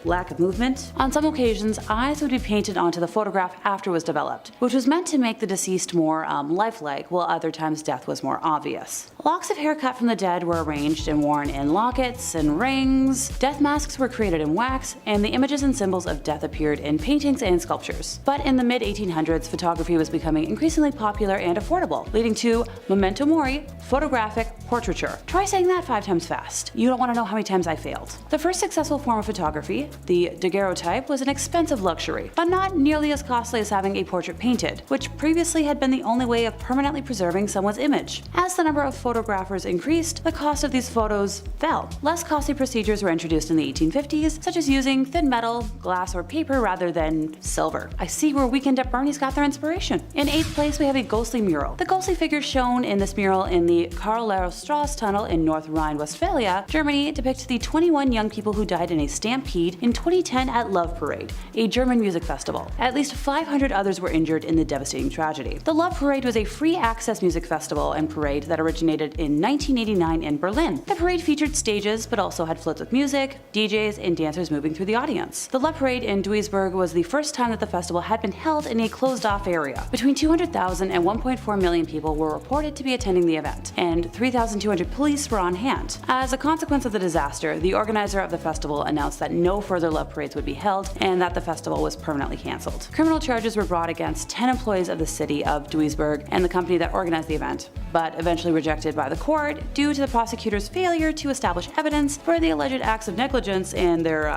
lack of movement. On some occasions, eyes would be painted onto the photograph after it was developed, which was meant to make the deceased more lifelike, while other times death was more obvious. Locks of hair cut from the dead were arranged and worn in lockets and rings. Death masks were created in wax, and the images and symbols of death appeared in paintings and sculptures. But in the mid-1800s, photography was becoming increasingly popular and affordable, leading to memento mori, photographic portraiture. Try saying that 5 times fast. You don't want to know how many times I failed. The first successful form of photography, the daguerreotype, was an expensive luxury, but not nearly as costly as having a portrait painted, which previously had been the only way of permanently preserving someone's image. As the number of photographers increased, the cost of these photos fell. Less costly procedures were introduced in the 1850s, such as using thin metal, glass, or paper rather than silver. I see where Weekend at Bernie's got their inspiration. In 8th place, we have a ghostly mural. The ghostly figures shown in this mural in the Karl-Lehrer-Strasse tunnel in North Rhine-Westphalia, Germany, depict the 21 young people who died in a stampede in 2010 at Love Parade, a German music festival. At least 500 others were injured in the devastating tragedy. The Love Parade was a free-access music festival and parade that originated in 1989 in Berlin. The parade featured stages, but also had floats with music, DJs, and dancers moving through the audience. The Love Parade in Duisburg was the first time that the festival had been held in a closed-off area. Between 200,000 and 1.4 million people were reported to be attending the event, and 3,200 police were on hand. As a consequence of the disaster, the organizer of the festival announced that no further Love Parades would be held and that the festival was permanently cancelled. Criminal charges were brought against 10 employees of the city of Duisburg and the company that organized the event, but eventually rejected by the court due to the prosecutor's failure to establish evidence for the alleged acts of negligence and their,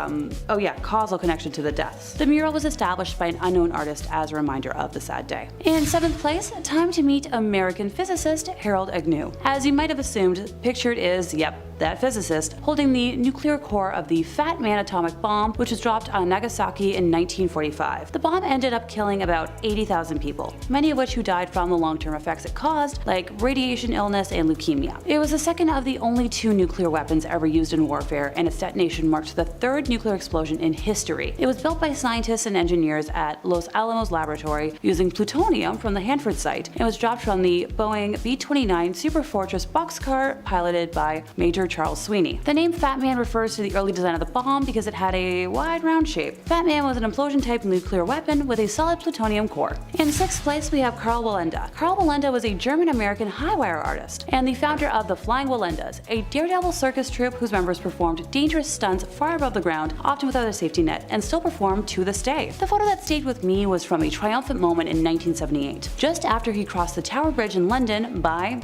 causal connection to the deaths. The mural was established by an unknown artist as a reminder of the sad day. In 7th place, time to meet American physicist Harold Agnew. As you might have assumed, pictured is, that physicist, holding the nuclear core of the Fat Man atomic bomb, which was dropped on Nagasaki in 1945. The bomb ended up killing about 80,000 people, many of which who died from the long-term effects it caused, like radiation illness and leukemia. It was the second of the only 2 nuclear weapons ever used in warfare, and its detonation marked the 3rd nuclear explosion in history. It was built by scientists and engineers at Los Alamos Laboratory using plutonium from the Hanford site, and was dropped from the Boeing B-29 Superfortress boxcar piloted by Major Charles Sweeney. The name Fat Man refers to the early design of the bomb because it had a wide round shape. Fat Man was an implosion-type nuclear weapon with a solid plutonium core. In 6th place, we have Karl Wallenda. Karl Wallenda was a German-American high-wire artist and the founder of the Flying Wallendas, a daredevil circus troupe whose members performed dangerous stunts far above the ground, often without a safety net, and still perform to this day. The photo that stayed with me was from a triumphant moment in 1978, just after he crossed the Tower Bridge in London by,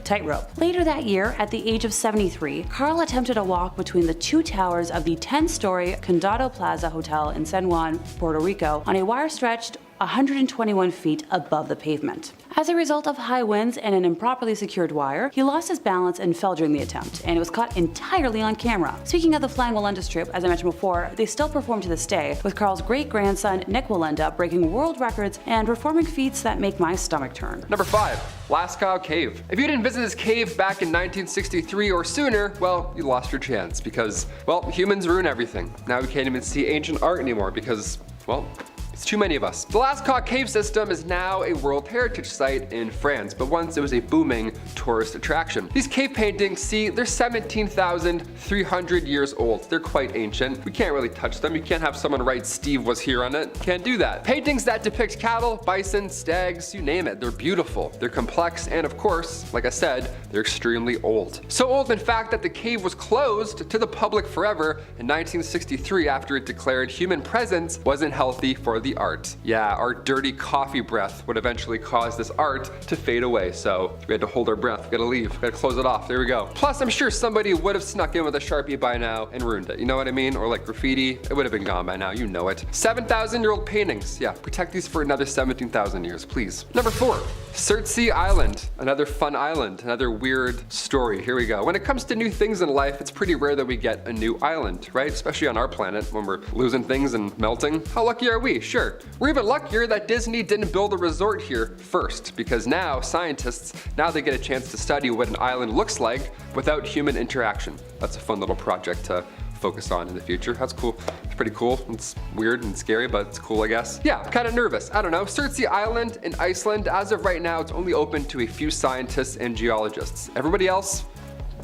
tightrope. Later that year, at the age of 73, Karl attempted a walk between the 2 towers of the 10-story Condado Plaza Hotel in San Juan, Puerto Rico, on a wire stretched 121 feet above the pavement. As a result of high winds and an improperly secured wire, he lost his balance and fell during the attempt, and it was caught entirely on camera. Speaking of the Flying Wallendas troupe, as I mentioned before, they still perform to this day, with Karl's great-grandson Nick Wallenda breaking world records and performing feats that make my stomach turn. Number 5. Lasko Cave. If you didn't visit this cave back in 1963 or sooner, well, you lost your chance because, well, humans ruin everything. Now we can't even see ancient art anymore because, well, it's too many of us. The Lasko Cave system is now a World Heritage Site in France, but once it was a booming tourist attraction. These cave paintings, see, they're 17,300 years old. They're quite ancient. We can't really touch them. You can't have someone write Steve was here on it. Can't do that. Paintings that depict cattle, bison, stags, you name it. They're beautiful. They're complex, and of course, like I said, they're extremely old. So old, in fact, that the cave was closed to the public forever in 1963 after it declared human presence wasn't healthy for the art. Yeah, our dirty coffee breath would eventually cause this art to fade away, so we had to hold our breath. We gotta leave. We gotta close it off. There we go. Plus, I'm sure somebody would have snuck in with a Sharpie by now and ruined it. You know what I mean? Or like graffiti. It would have been gone by now. You know it. 7,000-year-old paintings. Yeah, protect these for another 17,000 years, please. Number 4. Cersei Island. Another fun island. Another weird story. Here we go. When it comes to new things in life, it's pretty rare that we get a new island, right? Especially on our planet when we're losing things and melting. How lucky are we? Sure. We're even luckier that Disney didn't build a resort here first, because now scientists, they get a chance to study what an island looks like without human interaction. That's a fun little project to focus on in the future. That's cool. It's pretty cool. It's weird and scary, but it's cool, I guess. Yeah, kind of nervous. I don't know. Cersei Island in Iceland, as of right now, it's only open to a few scientists and geologists. Everybody else,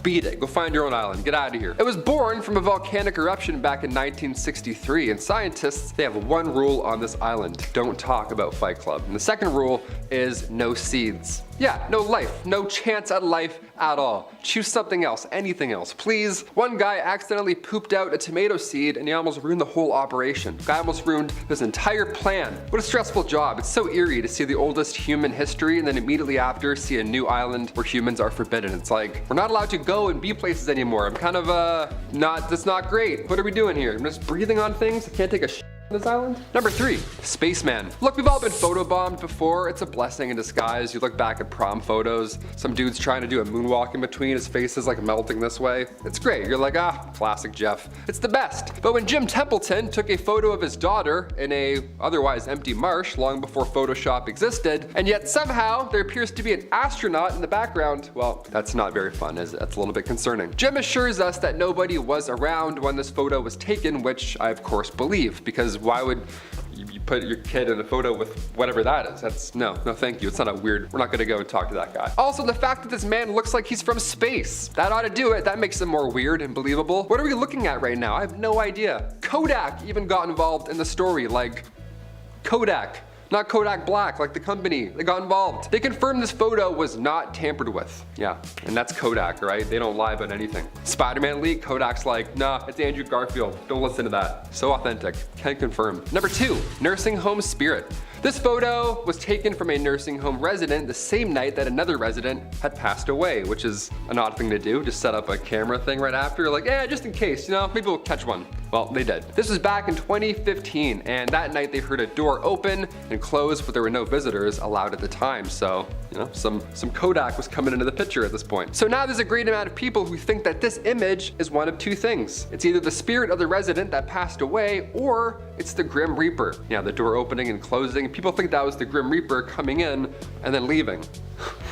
beat it. Go find your own island. Get out of here. It was born from a volcanic eruption back in 1963, and scientists, they have one rule on this island. Don't talk about Fight Club. And the second rule is no seeds. Yeah, no life, no chance at life at all. Choose something else, anything else, please. One guy accidentally pooped out a tomato seed and he almost ruined the whole operation. Guy almost ruined his entire plan. What a stressful job. It's so eerie to see the oldest human history and then immediately after see a new island where humans are forbidden. It's like, we're not allowed to go and be places anymore. I'm kind of, that's not great. What are we doing here? I'm just breathing on things? I can't take a this island? Number 3, spaceman. Look, we've all been photobombed before. It's a blessing in disguise. You look back at prom photos, some dude's trying to do a moonwalk in between, his face is like melting this way. It's great. You're like, classic Jeff. It's the best. But when Jim Templeton took a photo of his daughter in a otherwise empty marsh long before Photoshop existed, and yet somehow there appears to be an astronaut in the background, well, that's not very fun, is it? That's a little bit concerning. Jim assures us that nobody was around when this photo was taken, which I of course believe, because why would you put your kid in a photo with whatever that is? That's no thank you. It's not a weird, we're not gonna go and talk to that guy. Also, the fact that this man looks like he's from space, that ought to do it. That makes him more weird and believable. What are we looking at right now? I have no idea. Kodak even got involved in the story, like Kodak. Not Kodak Black, like the company. They got involved. They confirmed this photo was not tampered with. Yeah, and that's Kodak, right? They don't lie about anything. Spider-Man leak, Kodak's like, nah, it's Andrew Garfield. Don't listen to that. So authentic. Can confirm. Number 2, nursing home spirit. This photo was taken from a nursing home resident the same night that another resident had passed away, which is an odd thing to do. Just set up a camera thing right after, like, just in case, maybe we'll catch one. Well, they did. This was back in 2015, and that night they heard a door open and close, but there were no visitors allowed at the time. So, some Kodak was coming into the picture at this point. So now there's a great amount of people who think that this image is one of 2 things. It's either the spirit of the resident that passed away, or it's the Grim Reaper. Yeah, the door opening and closing. People think that was the Grim Reaper coming in and then leaving,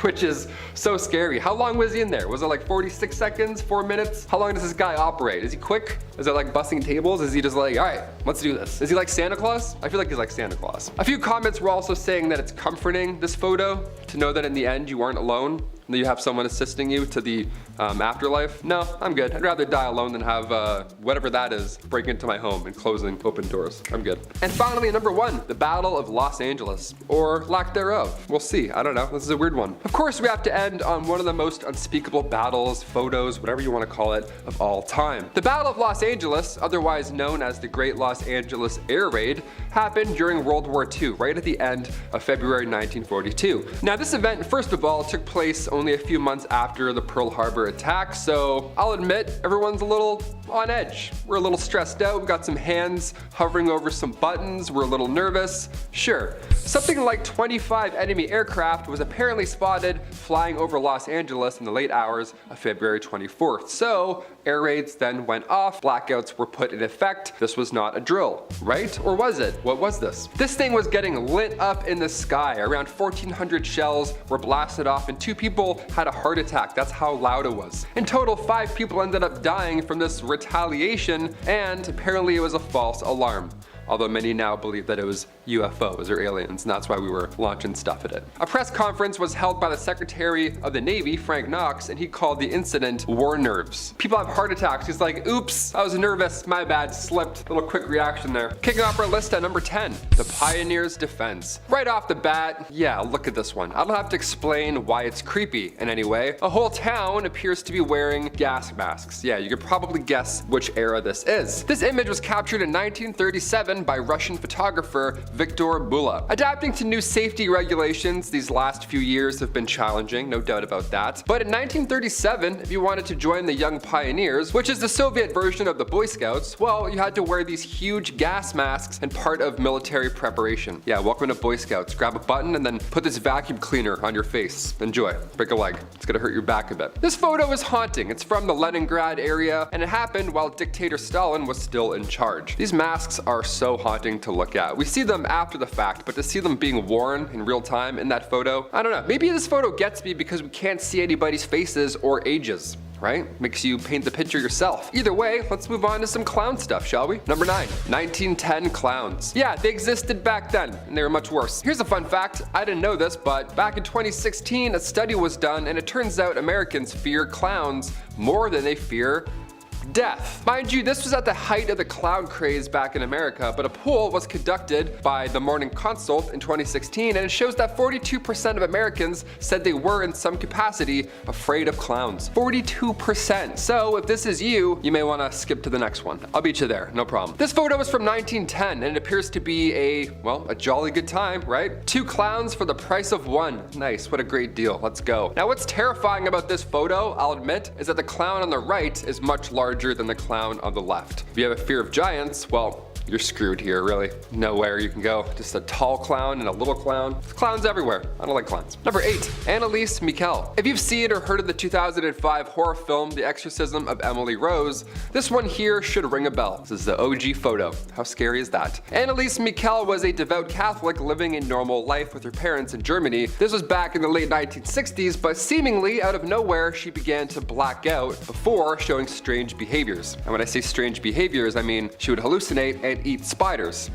which is so scary. How long was he in there? Was it like 46 seconds, 4 minutes? How long does this guy operate? Is he quick? Is it like bussing tables? Is he just like, all right, let's do this? Is he like Santa Claus? I feel like he's like Santa Claus. A few comments were also saying that it's comforting, this photo, to know that in the end you aren't alone, and that you have someone assisting you to the afterlife. No, I'm good. I'd rather die alone than have whatever that is break into my home and closing open doors. I'm good. And finally, number 1, the Battle of Los Angeles, or lack thereof. We'll see. I don't know. This is a weird one. Of course, we have to end on one of the most unspeakable battles, photos, whatever you want to call it, of all time. The Battle of Los Angeles, otherwise known as the Great Los Angeles Air Raid, happened during World War II, right at the end of February 1942. Now, this event, first of all, took place only a few months after the Pearl Harbor attack, so I'll admit everyone's a little on edge. We're a little stressed out, we've got some hands hovering over some buttons, we're a little nervous. Sure, something like 25 enemy aircraft was apparently spotted flying over Los Angeles in the late hours of February 24th. So air raids then went off, blackouts were put in effect. This was not a drill, right? Or was it? What was this? This thing was getting lit up in the sky. Around 1,400 shells were blasted off and 2 people had a heart attack. That's how loud it was. In total, 5 people ended up dying from this retaliation, and apparently it was a false alarm. Although many now believe that it was UFOs or aliens, and that's why we were launching stuff at it. A press conference was held by the Secretary of the Navy, Frank Knox, and he called the incident war nerves. People have heart attacks. He's like, oops, I was nervous, my bad, slipped. Little quick reaction there. Kicking off our list at number 10, the Pioneers' Defense. Right off the bat, yeah, look at this one. I don't have to explain why it's creepy in any way. A whole town appears to be wearing gas masks. Yeah, you could probably guess which era this is. This image was captured in 1937 by Russian photographer Victor Bula. Adapting to new safety regulations these last few years have been challenging, no doubt about that. But in 1937, if you wanted to join the Young Pioneers, which is the Soviet version of the Boy Scouts, well, you had to wear these huge gas masks and part of military preparation. Yeah, welcome to Boy Scouts. Grab a button and then put this vacuum cleaner on your face. Enjoy. Break a leg. It's gonna hurt your back a bit. This photo is haunting. It's from the Leningrad area, and it happened while dictator Stalin was still in charge. These masks are so haunting to look at. We see them after the fact, but to see them being worn in real time in that photo, I don't know. Maybe this photo gets me because we can't see anybody's faces or ages, right? Makes you paint the picture yourself. Either way, let's move on to some clown stuff, shall we? Number 9, 1910 clowns. Yeah, they existed back then, and they were much worse. Here's a fun fact, I didn't know this, but back in 2016, a study was done, and it turns out Americans fear clowns more than they fear Death. Mind you, this was at the height of the clown craze back in America, but a poll was conducted by the Morning Consult in 2016, and it shows that 42% of Americans said they were in some capacity afraid of clowns. 42%. So if this is you, you may want to skip to the next one. I'll beat you there, no problem. This photo is from 1910, and it appears to be a jolly good time, right? 2 clowns for the price of 1. Nice, what a great deal. Let's go. Now what's terrifying about this photo, I'll admit, is that the clown on the right is much larger than the clown on the left. If you have a fear of giants, well, you're screwed here, really. Nowhere you can go. Just a tall clown and a little clown. There's clowns everywhere. I don't like clowns. Number 8, Anneliese Michel. If you've seen or heard of the 2005 horror film, The Exorcism of Emily Rose, this one here should ring a bell. This is the OG photo. How scary is that? Anneliese Michel was a devout Catholic living a normal life with her parents in Germany. This was back in the late 1960s, but seemingly out of nowhere, she began to black out before showing strange behaviors. And when I say strange behaviors, I mean she would hallucinate and eat spiders.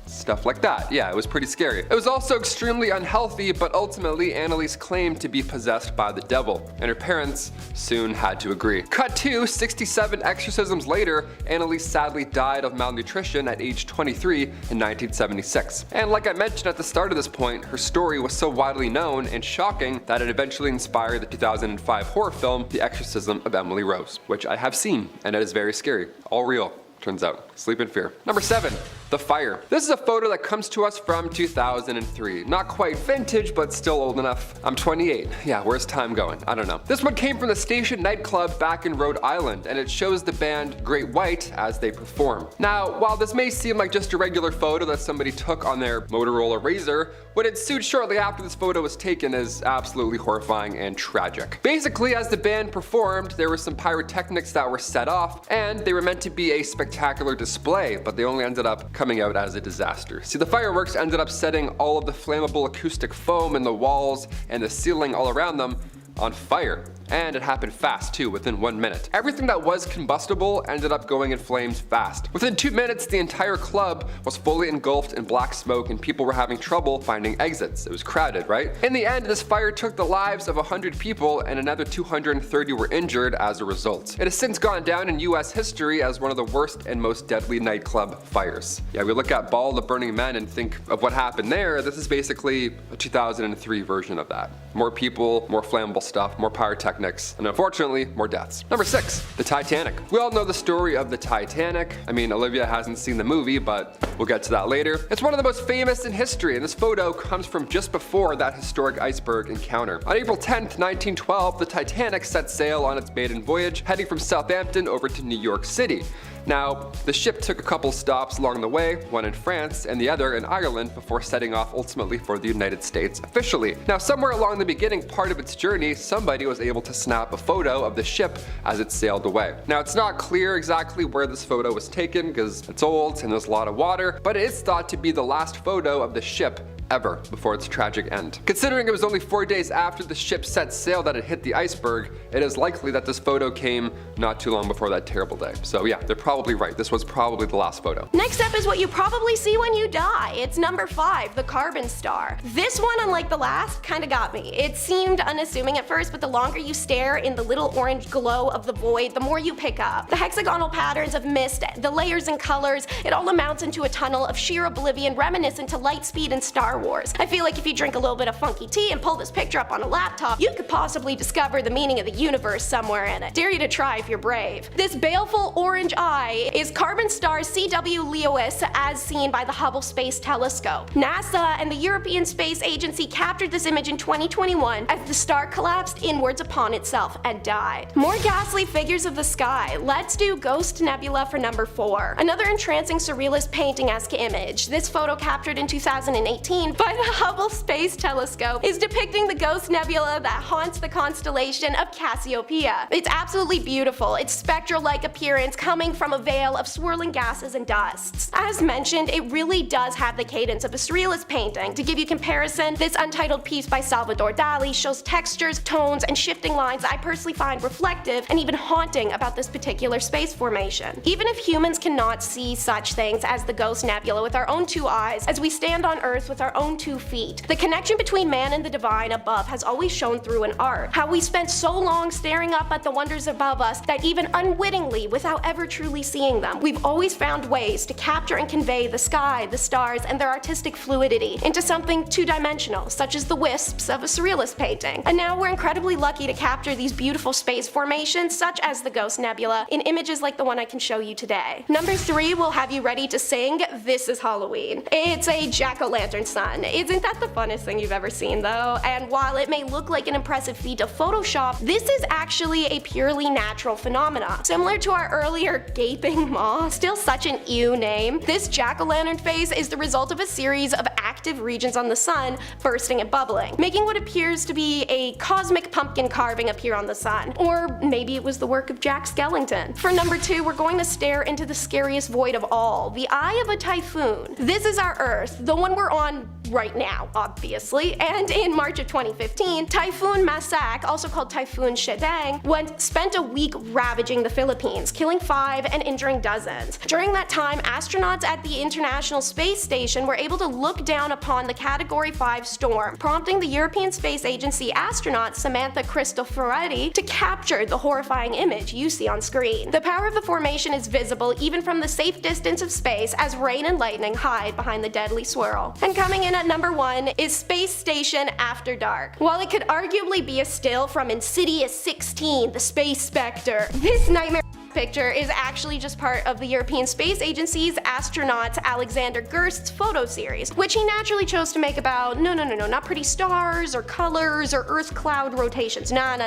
Stuff like that. Yeah, it was pretty scary. It was also extremely unhealthy, but ultimately Anneliese claimed to be possessed by the devil, and her parents soon had to agree. Cut to 67 exorcisms later, Anneliese sadly died of malnutrition at age 23 in 1976. And like I mentioned at the start of this point, her story was so widely known and shocking that it eventually inspired the 2005 horror film, The Exorcism of Emily Rose, which I have seen, and it is very scary. All real. Turns out. Sleep in fear. Number 7, the fire. This is a photo that comes to us from 2003. Not quite vintage, but still old enough. I'm 28. Yeah, where's time going? I don't know. This one came from the Station nightclub back in Rhode Island, and it shows the band Great White as they perform. Now, while this may seem like just a regular photo that somebody took on their Motorola Razr, what ensued shortly after this photo was taken is absolutely horrifying and tragic. Basically, as the band performed, there were some pyrotechnics that were set off, and they were meant to be a spectacular display, but they only ended up coming out as a disaster. See, the fireworks ended up setting all of the flammable acoustic foam in the walls and the ceiling all around them on fire. And it happened fast too, within 1 minute. Everything that was combustible ended up going in flames fast. Within 2 minutes, the entire club was fully engulfed in black smoke and people were having trouble finding exits. It was crowded, right? In the end, this fire took the lives of 100 people and another 230 were injured as a result. It has since gone down in US history as one of the worst and most deadly nightclub fires. Yeah, we look at Ball of Burning Men and think of what happened there. This is basically a 2003 version of that. More people, more flammable stuff, more pyrotechnics, and unfortunately, more deaths. Number 6, the Titanic. We all know the story of the Titanic. I mean, Olivia hasn't seen the movie, but we'll get to that later. It's one of the most famous in history, and this photo comes from just before that historic iceberg encounter. On April 10th, 1912, the Titanic set sail on its maiden voyage, heading from Southampton over to New York City. Now, the ship took a couple stops along the way, one in France and the other in Ireland, before setting off ultimately for the United States officially. Now, somewhere along the beginning part of its journey, somebody was able to snap a photo of the ship as it sailed away. Now, it's not clear exactly where this photo was taken because it's old and there's a lot of water, but it is thought to be the last photo of the ship ever before its tragic end. Considering it was only 4 days after the ship set sail that it hit the iceberg, it is likely that this photo came not too long before that terrible day. So yeah, they're probably right. This was probably the last photo. Next up is what you probably see when you die. It's number 5, the carbon star. This one, unlike the last, kinda got me. It seemed unassuming at first, but the longer you stare in the little orange glow of the void, the more you pick up. The hexagonal patterns of mist, the layers and colors, it all amounts into a tunnel of sheer oblivion reminiscent to Lightspeed and Star Wars. I feel like if you drink a little bit of funky tea and pull this picture up on a laptop, you could possibly discover the meaning of the universe somewhere in it. Dare you to try if you're brave. This baleful orange eye is carbon star CW Lewis as seen by the Hubble Space Telescope. NASA and the European Space Agency captured this image in 2021 as the star collapsed inwards upon itself and died. More ghastly figures of the sky. Let's do Ghost Nebula for number 4. Another entrancing surrealist painting-esque image. This photo captured in 2018 by the Hubble Space Telescope is depicting the ghost nebula that haunts the constellation of Cassiopeia. It's absolutely beautiful, its spectral-like appearance coming from a veil of swirling gases and dusts. As mentioned, it really does have the cadence of a surrealist painting. To give you comparison, this untitled piece by Salvador Dali shows textures, tones, and shifting lines I personally find reflective and even haunting about this particular space formation. Even if humans cannot see such things as the ghost nebula with our own 2 eyes, as we stand on Earth with our own 2 feet. The connection between man and the divine above has always shown through in art. How we spent so long staring up at the wonders above us that even unwittingly, without ever truly seeing them, we've always found ways to capture and convey the sky, the stars, and their artistic fluidity into something two-dimensional, such as the wisps of a surrealist painting. And now we're incredibly lucky to capture these beautiful space formations, such as the Ghost Nebula, in images like the one I can show you today. Number 3 will have you ready to sing This Is Halloween. It's a jack-o'-lantern sun. Isn't that the funnest thing you've ever seen though? And while it may look like an impressive feat of Photoshop, this is actually a purely natural phenomena. Similar to our earlier Gaping Maw, still such an ew name, this jack-o'-lantern face is the result of a series of active regions on the sun bursting and bubbling, making what appears to be a cosmic pumpkin carving appear on the sun. Or maybe it was the work of Jack Skellington. For number 2, we're going to stare into the scariest void of all, the eye of a typhoon. This is our Earth, the one we're on right now, obviously, and in March of 2015, Typhoon Masak, also called Typhoon Shedang, spent a week ravaging the Philippines, killing 5 and injuring dozens. During that time, astronauts at the International Space Station were able to look down upon the Category 5 storm, prompting the European Space Agency astronaut Samantha Cristoforetti to capture the horrifying image you see on screen. The power of the formation is visible even from the safe distance of space as rain and lightning hide behind the deadly swirl. And coming in at number 1 is Space Station After Dark. While it could arguably be a still from Insidious 16, the Space Spectre, this nightmare picture is actually just part of the European Space Agency's astronaut Alexander Gerst's photo series, which he naturally chose to make about not pretty stars or colors or Earth cloud rotations. Nah.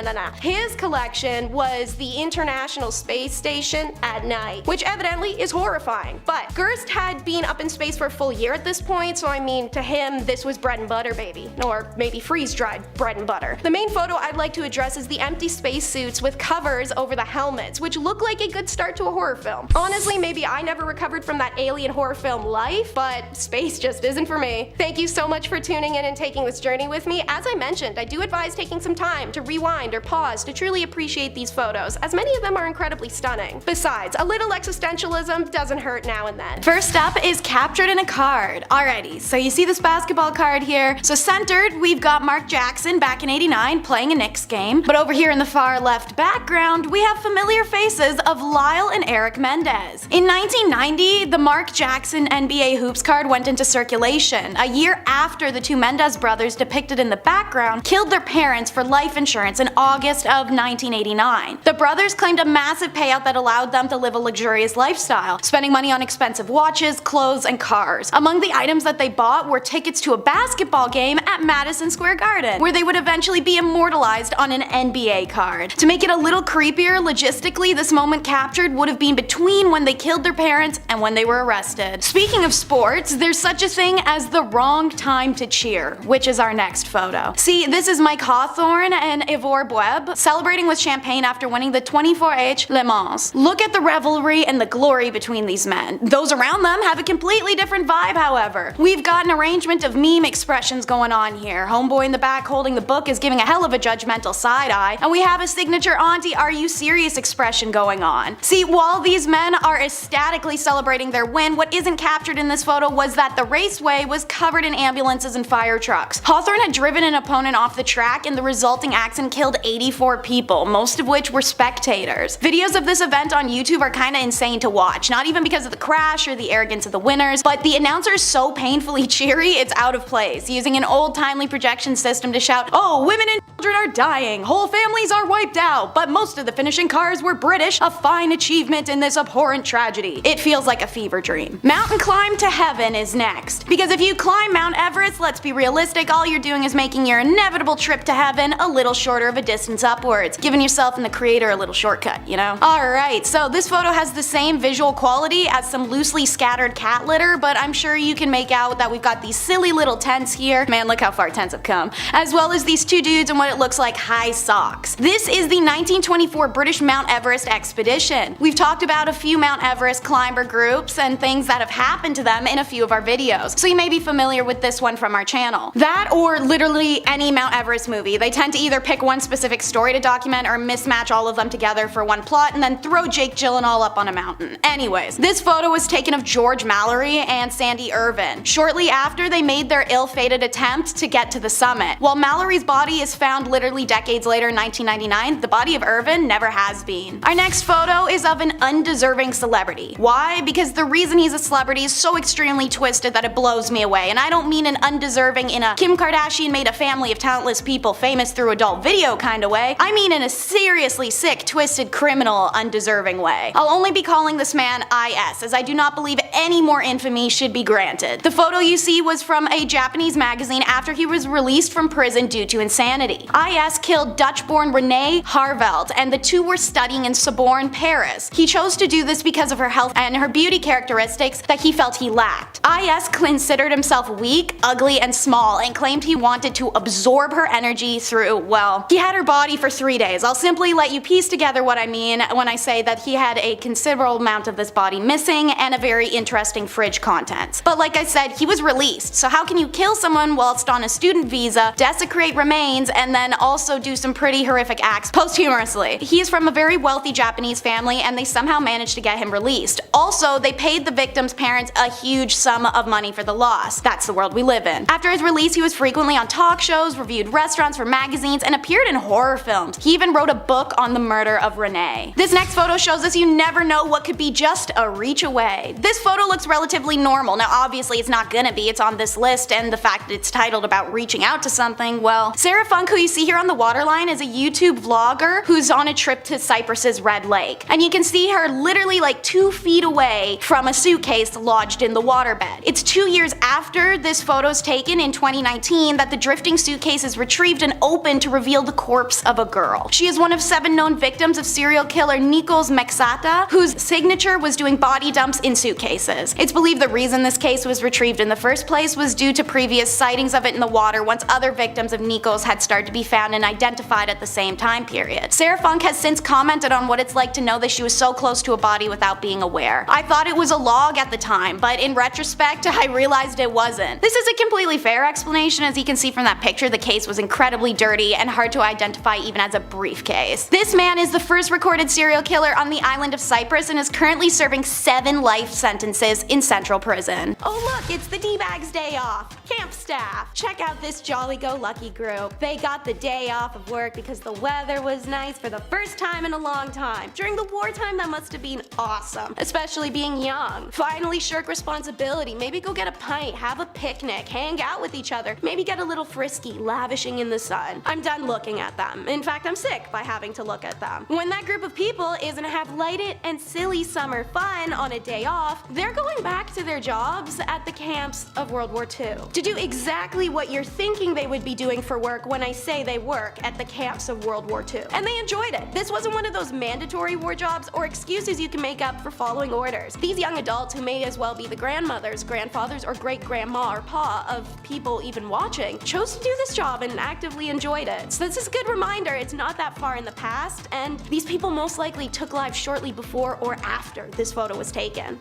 His collection was the International Space Station at night, which evidently is horrifying. But Gerst had been up in space for a full year at this point, so I mean, to him, this was bread and butter, baby. Or maybe freeze-dried bread and butter. The main photo I'd like to address is the empty spacesuits with covers over the helmets, which look like a good start to a horror film. Honestly, maybe I never recovered from that alien horror film life, but space just isn't for me. Thank you so much for tuning in and taking this journey with me. As I mentioned, I do advise taking some time to rewind or pause to truly appreciate these photos, as many of them are incredibly stunning. Besides, a little existentialism doesn't hurt now and then. First up is captured in a card. Alrighty, so you see this basketball card here. So centered, we've got Mark Jackson back in '89 playing a Knicks game. But over here in the far left background, we have familiar faces of Lyle and Eric Mendez. In 1990, the Mark Jackson NBA Hoops card went into circulation, a year after the two Mendez brothers depicted in the background killed their parents for life insurance in August of 1989. The brothers claimed a massive payout that allowed them to live a luxurious lifestyle, spending money on expensive watches, clothes, and cars. Among the items that they bought were tickets to a basketball game at Madison Square Garden, where they would eventually be immortalized on an NBA card. To make it a little creepier, logistically, this moment captured would have been between when they killed their parents and when they were arrested. Speaking of sports, there's such a thing as the wrong time to cheer, which is our next photo. See, this is Mike Hawthorne and Ivor Bueb celebrating with champagne after winning the 24H Le Mans. Look at the revelry and the glory between these men. Those around them have a completely different vibe, however. We've got an arrangement of meme expressions going on here. Homeboy in the back holding the book is giving a hell of a judgmental side eye, and we have a signature auntie are you serious expression going on. See, while these men are ecstatically celebrating their win, what isn't captured in this photo was that the raceway was covered in ambulances and fire trucks. Hawthorne had driven an opponent off the track and the resulting accident killed 84 people, most of which were spectators. Videos of this event on YouTube are kinda insane to watch, not even because of the crash or the arrogance of the winners, but the announcer is so painfully cheery it's out of place, using an old timely projection system to shout, "Oh, women and children are dying, whole families are wiped out, but most of the finishing cars were British, a fine achievement in this abhorrent tragedy." It feels like a fever dream. Mountain climb to heaven is next. Because if you climb Mount Everest, let's be realistic, all you're doing is making your inevitable trip to heaven a little shorter of a distance upwards, giving yourself and the creator a little shortcut, you know? Alright, so this photo has the same visual quality as some loosely scattered cat litter, but I'm sure you can make out that we've got these silly little tents here. Man, look how far tents have come. As well as these two dudes in what it looks like high socks. This is the 1924 British Mount Everest expedition. We've talked about a few Mount Everest climber groups and things that have happened to them in a few of our videos, so you may be familiar with this one from our channel. That or literally any Mount Everest movie. They tend to either pick one specific story to document or mismatch all of them together for one plot and then throw Jake Gyllenhaal up on a mountain. Anyways, this photo was taken of George Mallory and Sandy Irvin shortly after they made their ill-fated attempt to get to the summit. While Mallory's body is found literally decades later in 1999, the body of Irvin never has been. Our next photo is of an undeserving celebrity. Why? Because the reason he's a celebrity is so extremely twisted that it blows me away, and I don't mean an undeserving in a Kim Kardashian made a family of talentless people famous through adult video kind of way. I mean in a seriously sick, twisted, criminal, undeserving way. I'll only be calling this man IS, as I do not believe any more infamy should be granted. The photo you see was from a Japanese magazine after he was released from prison due to insanity. IS killed Dutch-born Renee Harveld, and the two were studying in Sorbonne, Paris. He chose to do this because of her health and her beauty characteristics that he felt he lacked. IS considered himself weak, ugly, and small, and claimed he wanted to absorb her energy through, well, he had her body for 3 days. I'll simply let you piece together what I mean when I say that he had a considerable amount of this body missing and a very interesting fridge contents. But like I said, he was released, so how can you kill someone whilst on a student visa, desecrate remains, and then also do some pretty horrific acts posthumously? He is from a very wealthy Japanese family, and they somehow managed to get him released. Also, they paid the victim's parents a huge sum of money for the loss. That's the world we live in. After his release, he was frequently on talk shows, reviewed restaurants for magazines, and appeared in horror films. He even wrote a book on the murder of Renee. This next photo shows us you never know what could be just a reach away. This photo looks relatively normal. Now obviously it's not gonna be, it's on this list, and the fact that it's titled about reaching out to something, well, Sarah Funk, who you see here on the waterline, is a YouTube vlogger who's on a trip to Cyprus's Red Lake. And you can see her literally like 2 feet away from a suitcase lodged in the waterbed. It's 2 years after this photo's taken in 2019 that the drifting suitcase is retrieved and opened to reveal the corpse of a girl. She is one of 7 known victims of serial killer Nikos Mexata, whose signature was doing body dumps in suitcases. It's believed the reason this case was retrieved in the first place was due to previous sightings of it in the water once other victims of Nikos had started to be found and identified at the same time period. Sarah Funk has since commented on what it's like to know that she was so close to a body without being aware. I thought it was a log at the time, but in retrospect, I realized it wasn't. This is a completely fair explanation. As you can see from that picture, the case was incredibly dirty and hard to identify even as a briefcase. This man is the first recorded serial killer on the island of Cyprus and is currently serving 7 life sentences in central prison. Oh look, it's the D-Bags day off. Camp staff, check out this jolly-go-lucky group. They got the day off of work because the weather was nice for the first time in a long time. During the wartime, that must have been awesome, especially being young. Finally shirk responsibility, maybe go get a pint, have a picnic, hang out with each other, maybe get a little frisky, lavishing in the sun. I'm done looking at them. In fact, I'm sick by having to look at them. When that group of people is gonna have lighted and silly summer fun on a day off, they're going back to their jobs at the camps of World War II to do exactly what you're thinking they would be doing for work when I say they work at the camps of World War II. And they enjoyed it. This wasn't one of those mandatory war jobs or excuses you can make up for following orders. These young adults, who may as well be the grandmothers, grandfathers, or great-grandma or pa of people even watching, chose to do this job and actively enjoyed it. So this is a good reminder it's not that far in the past, and these people most likely took lives shortly before or after this photo was taken.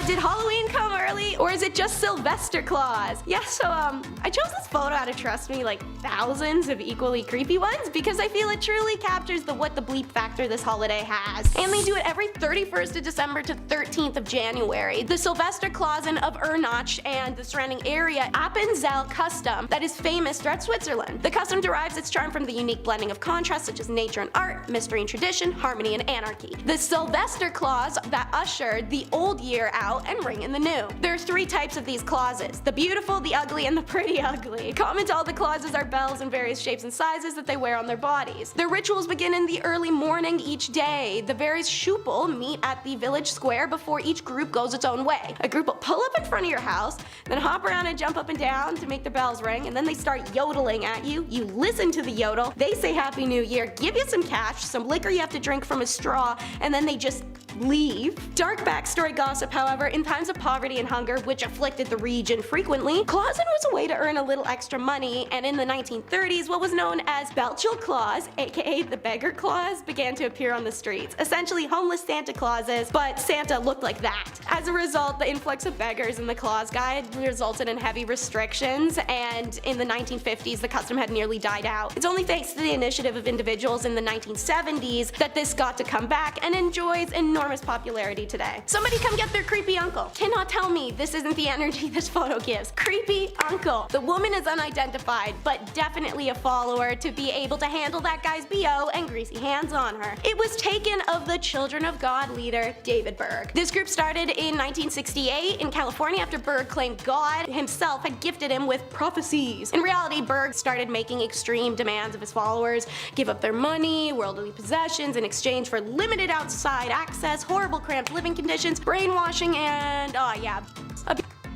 Did Halloween come early, or is it just Sylvester Claus? Yeah, so I chose this photo out of, trust me, like thousands of equally creepy ones because I feel it truly captures the what the bleep factor this holiday has. And they do it every 31st of December to 13th of January. The Sylvester Clausen of Ernach and the surrounding area Appenzell custom that is famous throughout Switzerland. The custom derives its charm from the unique blending of contrasts such as nature and art, mystery and tradition, harmony and anarchy. The Sylvester Claus that ushered the old year out and ring in the new. There are 3 types of these clauses: the beautiful, the ugly, and the pretty ugly. Common to all the clauses are bells in various shapes and sizes that they wear on their bodies. Their rituals begin in the early morning each day. The various Schupel meet at the village square before each group goes its own way. A group will pull up in front of your house, then hop around and jump up and down to make the bells ring, and then they start yodeling at you. You listen to the yodel, they say Happy New Year, give you some cash, some liquor you have to drink from a straw, and then they just leave. Dark backstory gossip, however, in times of poverty and hunger, which afflicted the region frequently, clausing was a way to earn a little extra money, and in the 1930s, what was known as Belchel Claus, aka the beggar clause, began to appear on the streets. Essentially homeless Santa Clauses, but Santa looked like that. As a result, the influx of beggars in the Claus Guide resulted in heavy restrictions, and in the 1950s, the custom had nearly died out. It's only thanks to the initiative of individuals in the 1970s that this got to come back and enjoys enormous popularity today. Somebody come get their creepy uncle. Cannot tell me this isn't the energy this photo gives. Creepy uncle. The woman is unidentified, but definitely a follower to be able to handle that guy's BO and greasy hands on her. It was taken of the Children of God leader, David Berg. This group started in 1968 in California after Berg claimed God himself had gifted him with prophecies. In reality, Berg started making extreme demands of his followers, give up their money, worldly possessions in exchange for limited outside access, horrible cramped living conditions, brainwashing, and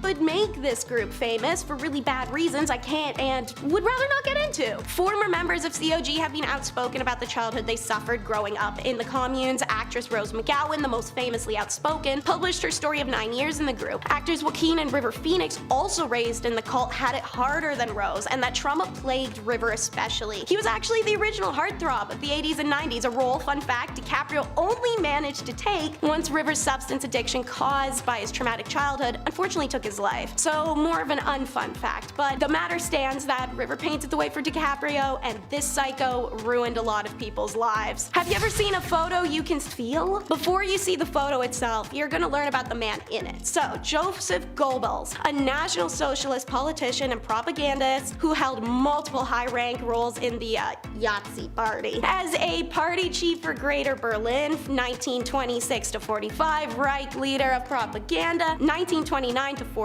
would make this group famous for really bad reasons I can't and would rather not get into. Former members of COG have been outspoken about the childhood they suffered growing up in the communes. Actress Rose McGowan, the most famously outspoken, published her story of 9 years in the group. Actors Joaquin and River Phoenix, also raised in the cult, had it harder than Rose, and that trauma plagued River especially. He was actually the original heartthrob of the 80s and 90s, a role, fun fact, DiCaprio only managed to take once River's substance addiction caused by his traumatic childhood unfortunately took his life. So more of an unfun fact, but the matter stands that River painted the way for DiCaprio, and this psycho ruined a lot of people's lives. Have you ever seen a photo you can feel? Before you see the photo itself, you're gonna learn about the man in it. So, Joseph Goebbels, a National Socialist politician and propagandist who held multiple high-rank roles in the Yahtzee party. As a party chief for Greater Berlin, 1926 to 45, Reich leader of propaganda, 1929 to 45,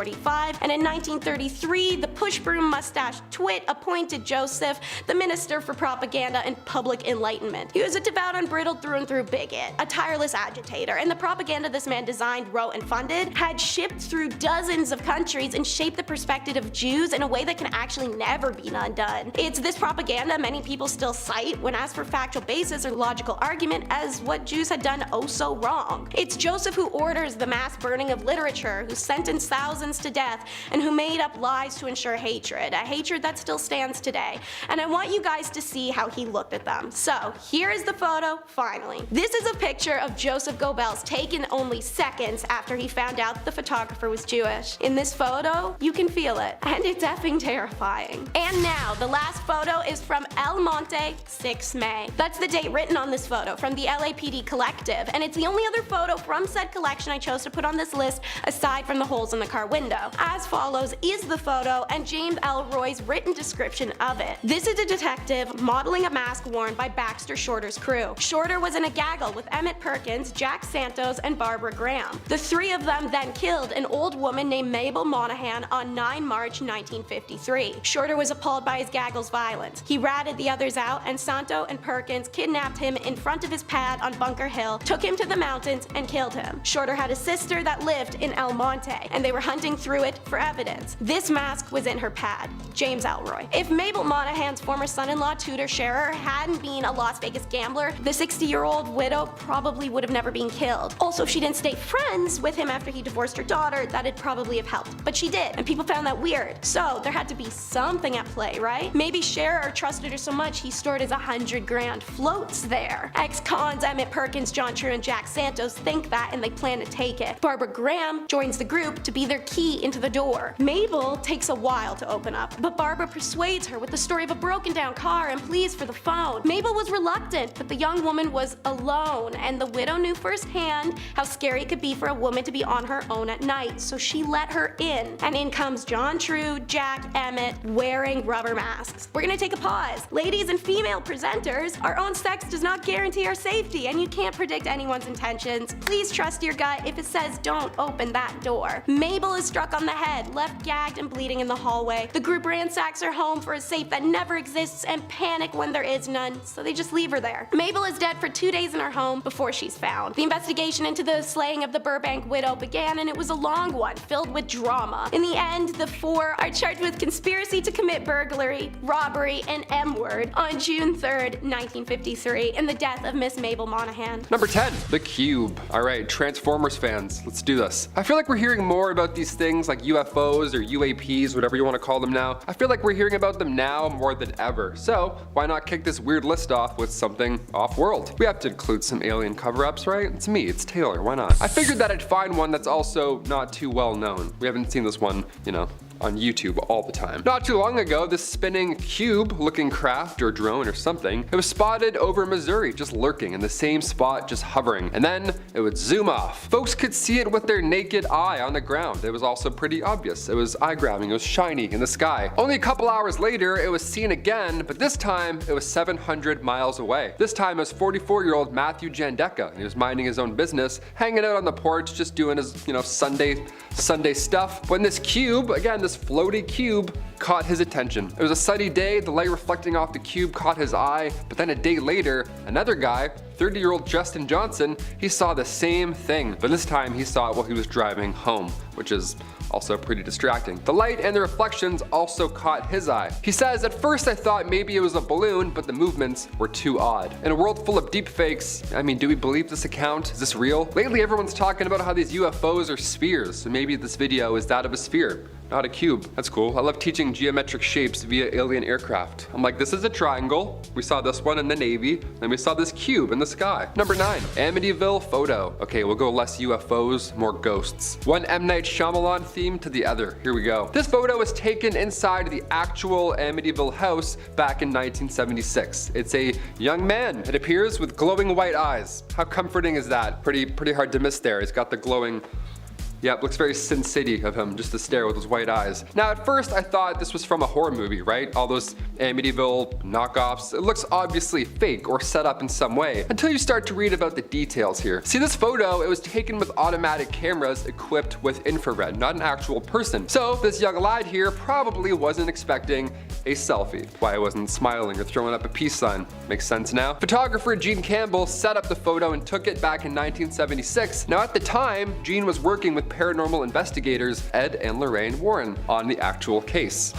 and in 1933, the push-broom mustache twit appointed Joseph the Minister for Propaganda and Public Enlightenment. He was a devout, unbridled through and through bigot, a tireless agitator, and the propaganda this man designed, wrote, and funded had shipped through dozens of countries and shaped the perspective of Jews in a way that can actually never be undone. It's this propaganda many people still cite when asked for factual basis or logical argument as what Jews had done oh so wrong. It's Joseph who orders the mass burning of literature, who sentenced thousands to death, and who made up lies to ensure hatred, a hatred that still stands today. And I want you guys to see how he looked at them. So here is the photo, finally. This is a picture of Joseph Goebbels taken only seconds after he found out the photographer was Jewish. In this photo, you can feel it, and it's effing terrifying. And now, the last photo is from El Monte, 6 May. That's the date written on this photo from the LAPD Collective, and it's the only other photo from said collection I chose to put on this list aside from the holes in the car window. As follows is the photo and James Elroy's written description of it. This is a detective modeling a mask worn by Baxter Shorter's crew. Shorter was in a gaggle with Emmett Perkins, Jack Santos, and Barbara Graham. The three of them then killed an old woman named Mabel Monahan on 9 March 1953. Shorter was appalled by his gaggle's violence. He ratted the others out, and Santo and Perkins kidnapped him in front of his pad on Bunker Hill, took him to the mountains, and killed him. Shorter had a sister that lived in El Monte, and they were hunting through it for evidence. This mask was in her pad. James Elroy. If Mabel Monahan's former son-in-law Tudor Scherer hadn't been a Las Vegas gambler, the 60-year-old widow probably would have never been killed. Also, if she didn't stay friends with him after he divorced her daughter, that'd probably have helped. But she did, and people found that weird. So there had to be something at play, right? Maybe Scherer trusted her so much he stored his 100 grand floats there. Ex-cons Emmett Perkins, John True, and Jack Santos think that, and they plan to take it. Barbara Graham joins the group to be their key into the door. Mabel takes a while to open up, but Barbara persuades her with the story of a broken down car and pleas for the phone. Mabel was reluctant, but the young woman was alone, and the widow knew firsthand how scary it could be for a woman to be on her own at night, so she let her in. And in comes John True, Jack, Emmett, wearing rubber masks. We're gonna take a pause. Ladies and female presenters, our own sex does not guarantee our safety, and you can't predict anyone's intentions. Please trust your gut if it says don't open that door. Mabel is struck on the head, left gagged and bleeding in the hallway. The group ransacks her home for a safe that never exists and panic when there is none, so they just leave her there. Mabel is dead for 2 days in her home before she's found. The investigation into the slaying of the Burbank widow began, and it was a long one, filled with drama. In the end, the four are charged with conspiracy to commit burglary, robbery, and M-word on June 3rd, 1953, in the death of Miss Mabel Monaghan. Number 10, the Cube. Alright, Transformers fans, let's do this. I feel like we're hearing more about these things like UFOs or UAPs, whatever you want to call them now. I feel like we're hearing about them now more than ever. So, why not kick this weird list off with something off-world? We have to include some alien cover-ups, right? It's me, it's Taylor, why not? I figured that I'd find one that's also not too well known. We haven't seen this one, you know, on YouTube all the time. Not too long ago, this spinning cube-looking craft or drone or something, it was spotted over Missouri, just lurking in the same spot, just hovering, and then it would zoom off. Folks could see it with their naked eye on the ground. It was also pretty obvious. It was eye-grabbing, it was shiny in the sky. Only a couple hours later, it was seen again, but this time it was 700 miles away. This time it was 44-year-old Matthew Jandeka. He was minding his own business, hanging out on the porch, just doing his, you know, Sunday stuff, when this cube, again, this floaty cube, caught his attention. It was a sunny day, the light reflecting off the cube caught his eye, but then a day later, another guy, 30-year-old Justin Johnson, he saw the same thing, but this time he saw it while he was driving home, which is also pretty distracting. The light and the reflections also caught his eye. He says, "At first I thought maybe it was a balloon, but the movements were too odd." In a world full of deepfakes, I mean, do we believe this account? Is this real? Lately everyone's talking about how these UFOs are spheres, so maybe this video is that of a sphere, not a cube. That's cool. I love teaching geometric shapes via alien aircraft. I'm like, this is a triangle. We saw this one in the Navy, and we saw this cube in the sky. Number 9, Amityville photo. Okay, we'll go less UFOs, more ghosts. One M. Night Shyamalan theme to the other. Here we go. This photo was taken inside the actual Amityville house back in 1976. It's a young man, it appears, with glowing white eyes. How comforting is that? Pretty hard to miss there. He's got the glowing. Yep, looks very Sin City of him, just to stare with his white eyes. Now at first I thought this was from a horror movie, right? All those Amityville knockoffs. It looks obviously fake or set up in some way, until you start to read about the details here. See, this photo, it was taken with automatic cameras equipped with infrared, not an actual person. So this young lad here probably wasn't expecting a selfie. Why he wasn't smiling or throwing up a peace sign. Makes sense now. Photographer Gene Campbell set up the photo and took it back in 1976. Now at the time, Gene was working with paranormal investigators Ed and Lorraine Warren on the actual case.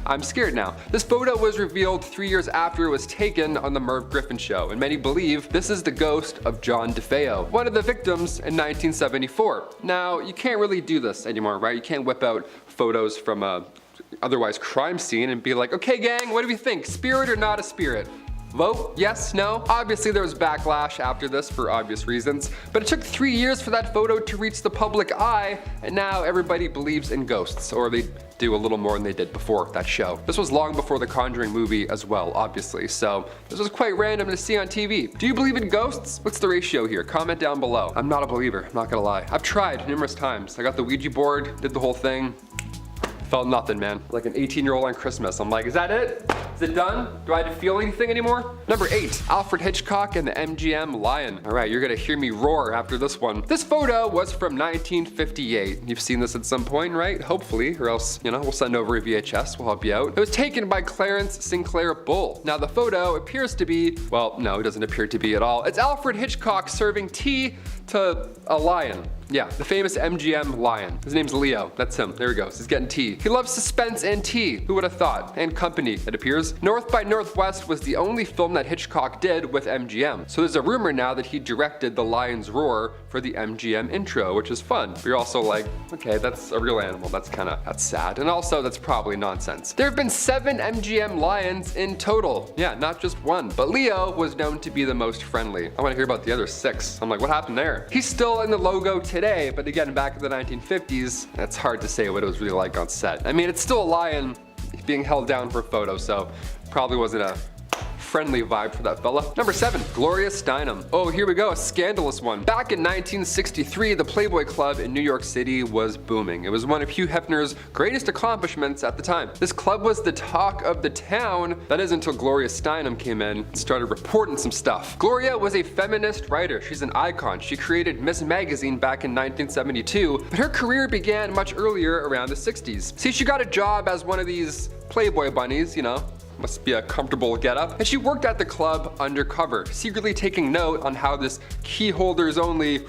I'm scared now. This photo was revealed 3 years after it was taken on the Merv Griffin show, and many believe this is the ghost of John DeFeo, one of the victims in 1974. Now, you can't really do this anymore, right? You can't whip out photos from a otherwise crime scene and be like, okay gang, what do we think? Spirit or not a spirit? Vote? Yes? No? Obviously there was backlash after this for obvious reasons, but it took 3 years for that photo to reach the public eye, and now everybody believes in ghosts, or they do a little more than they did before that show. This was long before the Conjuring movie as well, obviously, so this was quite random to see on TV. Do you believe in ghosts? What's the ratio here? Comment down below. I'm not a believer, I'm not gonna lie. I've tried numerous times. I got the Ouija board, did the whole thing. Felt nothing, man. Like an 18-year-old on Christmas. I'm like, is that it? Is it done? Do I have to feel anything anymore? Number 8, Alfred Hitchcock and the MGM Lion. All right, you're gonna hear me roar after this one. This photo was from 1958. You've seen this at some point, right? Hopefully, or else, you know, we'll send over a VHS, we'll help you out. It was taken by Clarence Sinclair Bull. Now the photo appears to be, well, no, it doesn't appear to be at all. It's Alfred Hitchcock serving tea to a lion. Yeah, the famous MGM lion. His name's Leo. That's him. There he goes. He's getting tea. He loves suspense and tea. Who would have thought? And company, it appears. North by Northwest was the only film that Hitchcock did with MGM. So there's a rumor now that he directed The Lion's Roar for the MGM intro, which is fun. But you're also like, okay, that's a real animal. That's sad. And also, that's probably nonsense. There have been 7 MGM lions in total. Yeah, not just one. But Leo was known to be the most friendly. I want to hear about the other 6. I'm like, what happened there? He's still in the logo today, but again, back in the 1950s, it's hard to say what it was really like on set. I mean, it's still a lion being held down for a photo, so probably wasn't a friendly vibe for that fella. Number 7, Gloria Steinem. Oh, here we go, a scandalous one. Back in 1963, the Playboy Club in New York City was booming. It was one of Hugh Hefner's greatest accomplishments at the time. This club was the talk of the town. That is until Gloria Steinem came in and started reporting some stuff. Gloria was a feminist writer. She's an icon. She created Miss Magazine back in 1972, but her career began much earlier, around the 60s. See, she got a job as one of these Playboy bunnies, you know, must be a comfortable getup, and she worked at the club undercover, secretly taking note on how this key holders only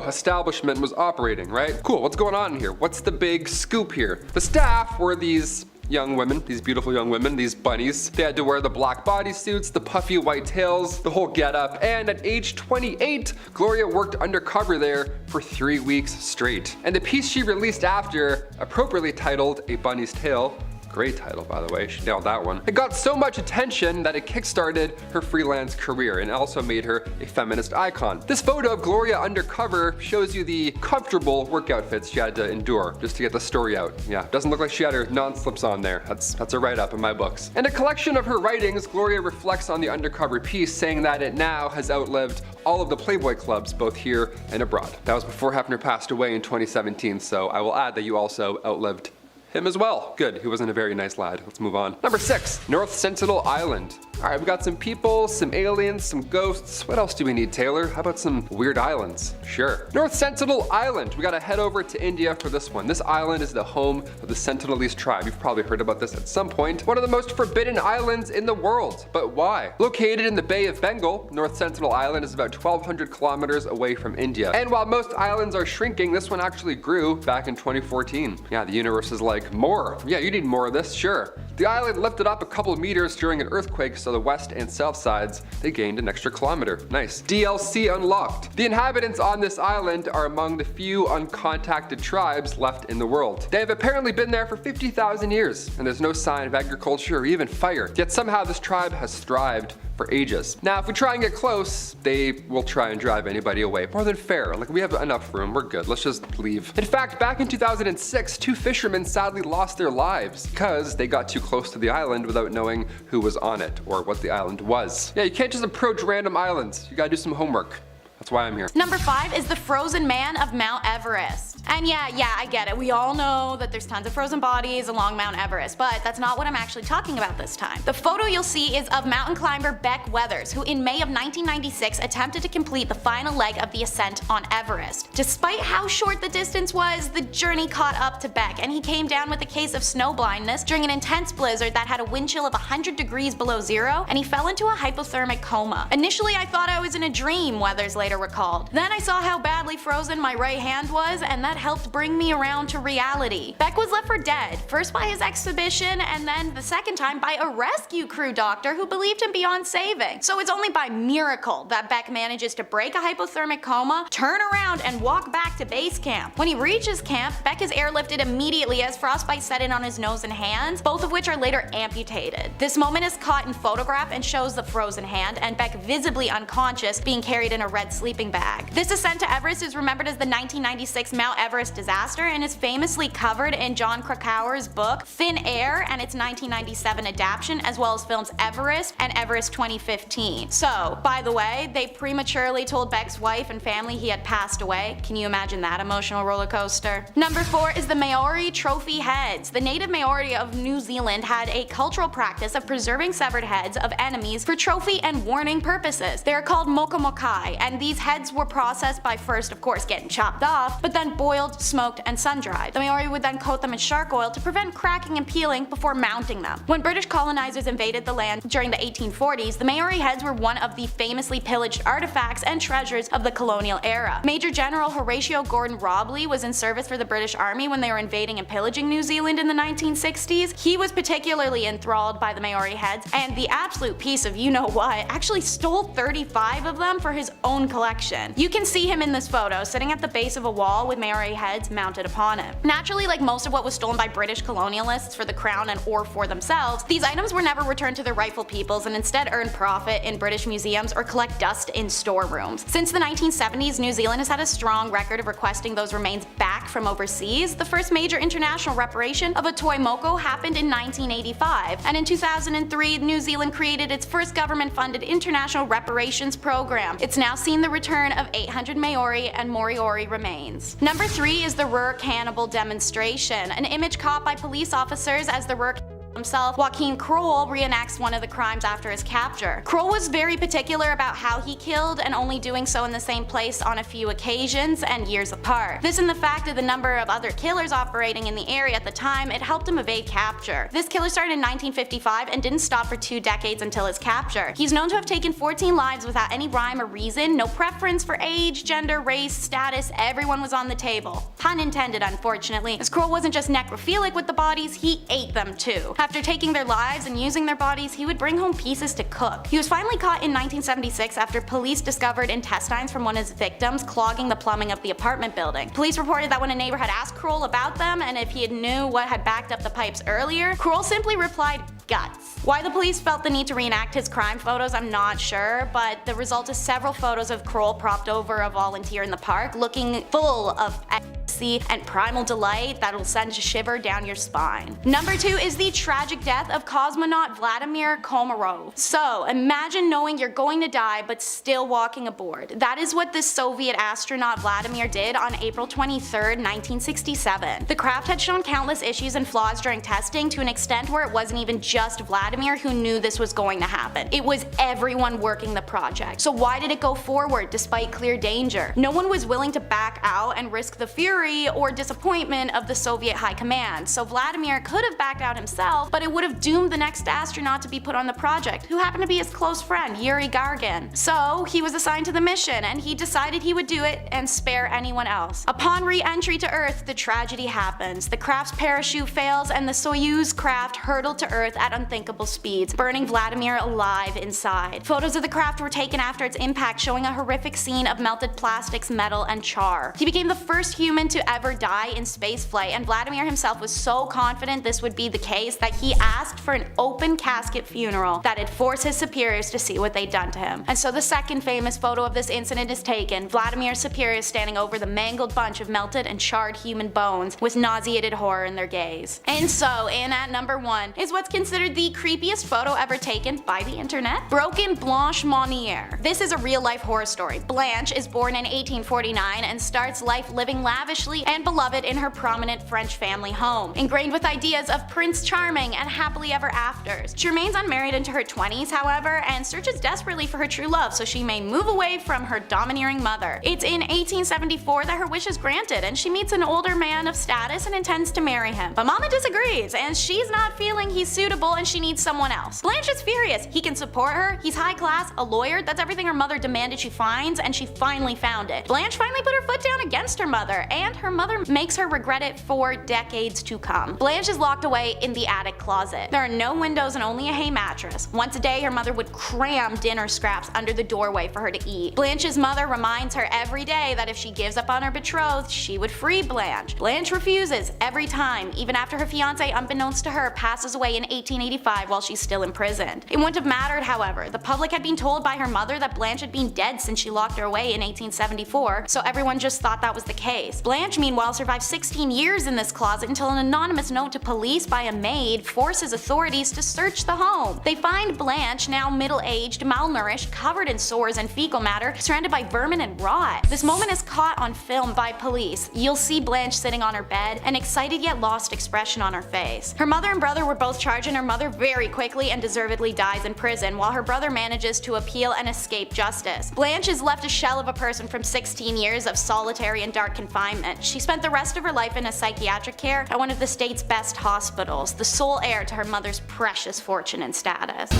establishment was operating, right? Cool, what's going on here? What's the big scoop here? The staff were these young women, these beautiful young women, these bunnies. They had to wear the black bodysuits, the puffy white tails, the whole getup, and at age 28, Gloria worked undercover there for 3 weeks straight. And the piece she released after, appropriately titled A Bunny's Tale, great title, by the way, she nailed that one. It got so much attention that it kickstarted her freelance career and also made her a feminist icon. This photo of Gloria undercover shows you the comfortable work outfits she had to endure just to get the story out. Yeah, doesn't look like she had her non-slips on there. That's a write-up in my books. In a collection of her writings, Gloria reflects on the undercover piece, saying that it now has outlived all of the Playboy clubs, both here and abroad. That was before Hefner passed away in 2017, so I will add that you also outlived him as well. Good, he wasn't a very nice lad. Let's move on. Number 6, North Sentinel Island. Alright, we got some people, some aliens, some ghosts. What else do we need, Taylor? How about some weird islands? Sure. North Sentinel Island. We gotta head over to India for this one. This island is the home of the Sentinelese tribe. You've probably heard about this at some point. One of the most forbidden islands in the world. But why? Located in the Bay of Bengal, North Sentinel Island is about 1,200 kilometers away from India. And while most islands are shrinking, this one actually grew back in 2014. Yeah, the universe is like, more. Yeah, you need more of this, sure. The island lifted up a couple meters during an earthquake, so the west and south sides, they gained an extra kilometer. Nice. DLC unlocked. The inhabitants on this island are among the few uncontacted tribes left in the world. They have apparently been there for 50,000 years, and there's no sign of agriculture or even fire. Yet somehow this tribe has thrived for ages. Now, if we try and get close, they will try and drive anybody away. More than fair. Like, we have enough room. We're good. Let's just leave. In fact, back in 2006, 2 fishermen sadly lost their lives because they got too close to the island without knowing who was on it or what the island was. Yeah, you can't just approach random islands. You gotta do some homework. That's why I'm here. Number 5 is the frozen man of Mount Everest. And yeah, I get it. We all know that there's tons of frozen bodies along Mount Everest, but that's not what I'm actually talking about this time. The photo you'll see is of mountain climber Beck Weathers, who in May of 1996 attempted to complete the final leg of the ascent on Everest. Despite how short the distance was, the journey caught up to Beck, and he came down with a case of snow blindness during an intense blizzard that had a wind chill of 100 degrees below zero, and he fell into a hypothermic coma. Initially, I thought I was in a dream, Weathers later recalled. Then I saw how badly frozen my right hand was, and that helped bring me around to reality. Beck was left for dead, first by his exhibition, and then the second time by a rescue crew doctor who believed him beyond saving. So it's only by miracle that Beck manages to break a hypothermic coma, turn around, and walk back to base camp. When he reaches camp, Beck is airlifted immediately as frostbite set in on his nose and hands, both of which are later amputated. This moment is caught in photograph and shows the frozen hand, and Beck visibly unconscious, being carried in a red sleeping bag. This ascent to Everest is remembered as the 1996 Mount Everest Disaster and is famously covered in John Krakauer's book Thin Air and its 1997 adaptation, as well as films Everest and Everest 2015. So, by the way, they prematurely told Beck's wife and family he had passed away. Can you imagine that emotional roller coaster? Number 4 is the Maori trophy heads. The native Maori of New Zealand had a cultural practice of preserving severed heads of enemies for trophy and warning purposes. They are called mokomokai, and these heads were processed by first, of course, getting chopped off, but then boiled, smoked, and sun-dried. The Maori would then coat them in shark oil to prevent cracking and peeling before mounting them. When British colonizers invaded the land during the 1840s, the Maori heads were one of the famously pillaged artifacts and treasures of the colonial era. Major General Horatio Gordon-Robley was in service for the British Army when they were invading and pillaging New Zealand in the 1960s. He was particularly enthralled by the Maori heads, and the absolute piece of you-know-what actually stole 35 of them for his own collection. You can see him in this photo, sitting at the base of a wall with Maori IRA heads mounted upon it. Naturally, like most of what was stolen by British colonialists for the crown and or for themselves, these items were never returned to their rightful peoples and instead earned profit in British museums or collect dust in storerooms. Since the 1970s, New Zealand has had a strong record of requesting those remains back from overseas. The first major international reparation of a toy moko happened in 1985, and in 2003, New Zealand created its first government-funded international reparations program. It's now seen the return of 800 Maori and Moriori remains. Number 3 is the Ruhr cannibal demonstration, an image caught by police officers as the Ruhr himself, Joachim Kroll, reenacts one of the crimes after his capture. Kroll was very particular about how he killed, and only doing so in the same place on a few occasions and years apart. This and the fact of the number of other killers operating in the area at the time, it helped him evade capture. This killer started in 1955 and didn't stop for 2 decades until his capture. He's known to have taken 14 lives without any rhyme or reason, no preference for age, gender, race, status, everyone was on the table. Pun intended, unfortunately, as Kroll wasn't just necrophilic with the bodies, he ate them too. After taking their lives and using their bodies, he would bring home pieces to cook. He was finally caught in 1976 after police discovered intestines from one of his victims clogging the plumbing of the apartment building. Police reported that when a neighbor had asked Kroll about them and if he knew what had backed up the pipes earlier, Kroll simply replied, guts. Why the police felt the need to reenact his crime photos, I'm not sure, but the result is several photos of Kroll propped over a volunteer in the park, looking full of ecstasy and primal delight that'll send a shiver down your spine. Number 2 is the tragic death of cosmonaut Vladimir Komarov. So, imagine knowing you're going to die but still walking aboard. That is what the Soviet astronaut Vladimir did on April 23, 1967. The craft had shown countless issues and flaws during testing to an extent where it wasn't even just Vladimir who knew this was going to happen. It was everyone working the project. So why did it go forward despite clear danger? No one was willing to back out and risk the fury or disappointment of the Soviet high command. So Vladimir could have backed out himself, but it would have doomed the next astronaut to be put on the project, who happened to be his close friend, Yuri Gagarin. So he was assigned to the mission, and he decided he would do it and spare anyone else. Upon re-entry to Earth, the tragedy happens. The craft's parachute fails, and the Soyuz craft hurtled to Earth at unthinkable speeds, burning Vladimir alive inside. Photos of the craft were taken after its impact, showing a horrific scene of melted plastics, metal, and char. He became the first human to ever die in spaceflight, and Vladimir himself was so confident this would be the case that he asked for an open casket funeral that'd force his superiors to see what they'd done to him. And so the second famous photo of this incident is taken, Vladimir's superiors standing over the mangled bunch of melted and charred human bones with nauseated horror in their gaze. And so, in at number 1 is what's considered the creepiest photo ever taken by the internet. Broken Blanche Monnier. This is a real-life horror story. Blanche is born in 1849 and starts life living lavishly and beloved in her prominent French family home, ingrained with ideas of Prince Charming and happily ever afters. She remains unmarried into her 20s, however, and searches desperately for her true love so she may move away from her domineering mother. It's in 1874 that her wish is granted, and she meets an older man of status and intends to marry him. But Mama disagrees, and she's not feeling he's suitable and she needs someone else. Blanche is furious. He can support her, he's high class, a lawyer, that's everything her mother demanded she finds, and she finally found it. Blanche finally put her foot down against her mother, and her mother makes her regret it for decades to come. Blanche is locked away in the attic closet. There are no windows and only a hay mattress. Once a day, her mother would cram dinner scraps under the doorway for her to eat. Blanche's mother reminds her every day that if she gives up on her betrothed, she would free Blanche. Blanche refuses every time, even after her fiance, unbeknownst to her, passes away in 1885 while she's still imprisoned. It wouldn't have mattered, however. The public had been told by her mother that Blanche had been dead since she locked her away in 1874, so everyone just thought that was the case. Blanche, meanwhile, survived 16 years in this closet until an anonymous note to police by a maid forces authorities to search the home. They find Blanche, now middle-aged, malnourished, covered in sores and fecal matter, surrounded by vermin and rot. This moment is caught on film by police. You'll see Blanche sitting on her bed, an excited yet lost expression on her face. Her mother and brother were both charged, and her mother very quickly and deservedly dies in prison, while her brother manages to appeal and escape justice. Blanche is left a shell of a person from 16 years of solitary and dark confinement. She spent the rest of her life in a psychiatric care at one of the state's best hospitals, the sole heir to her mother's precious fortune and status.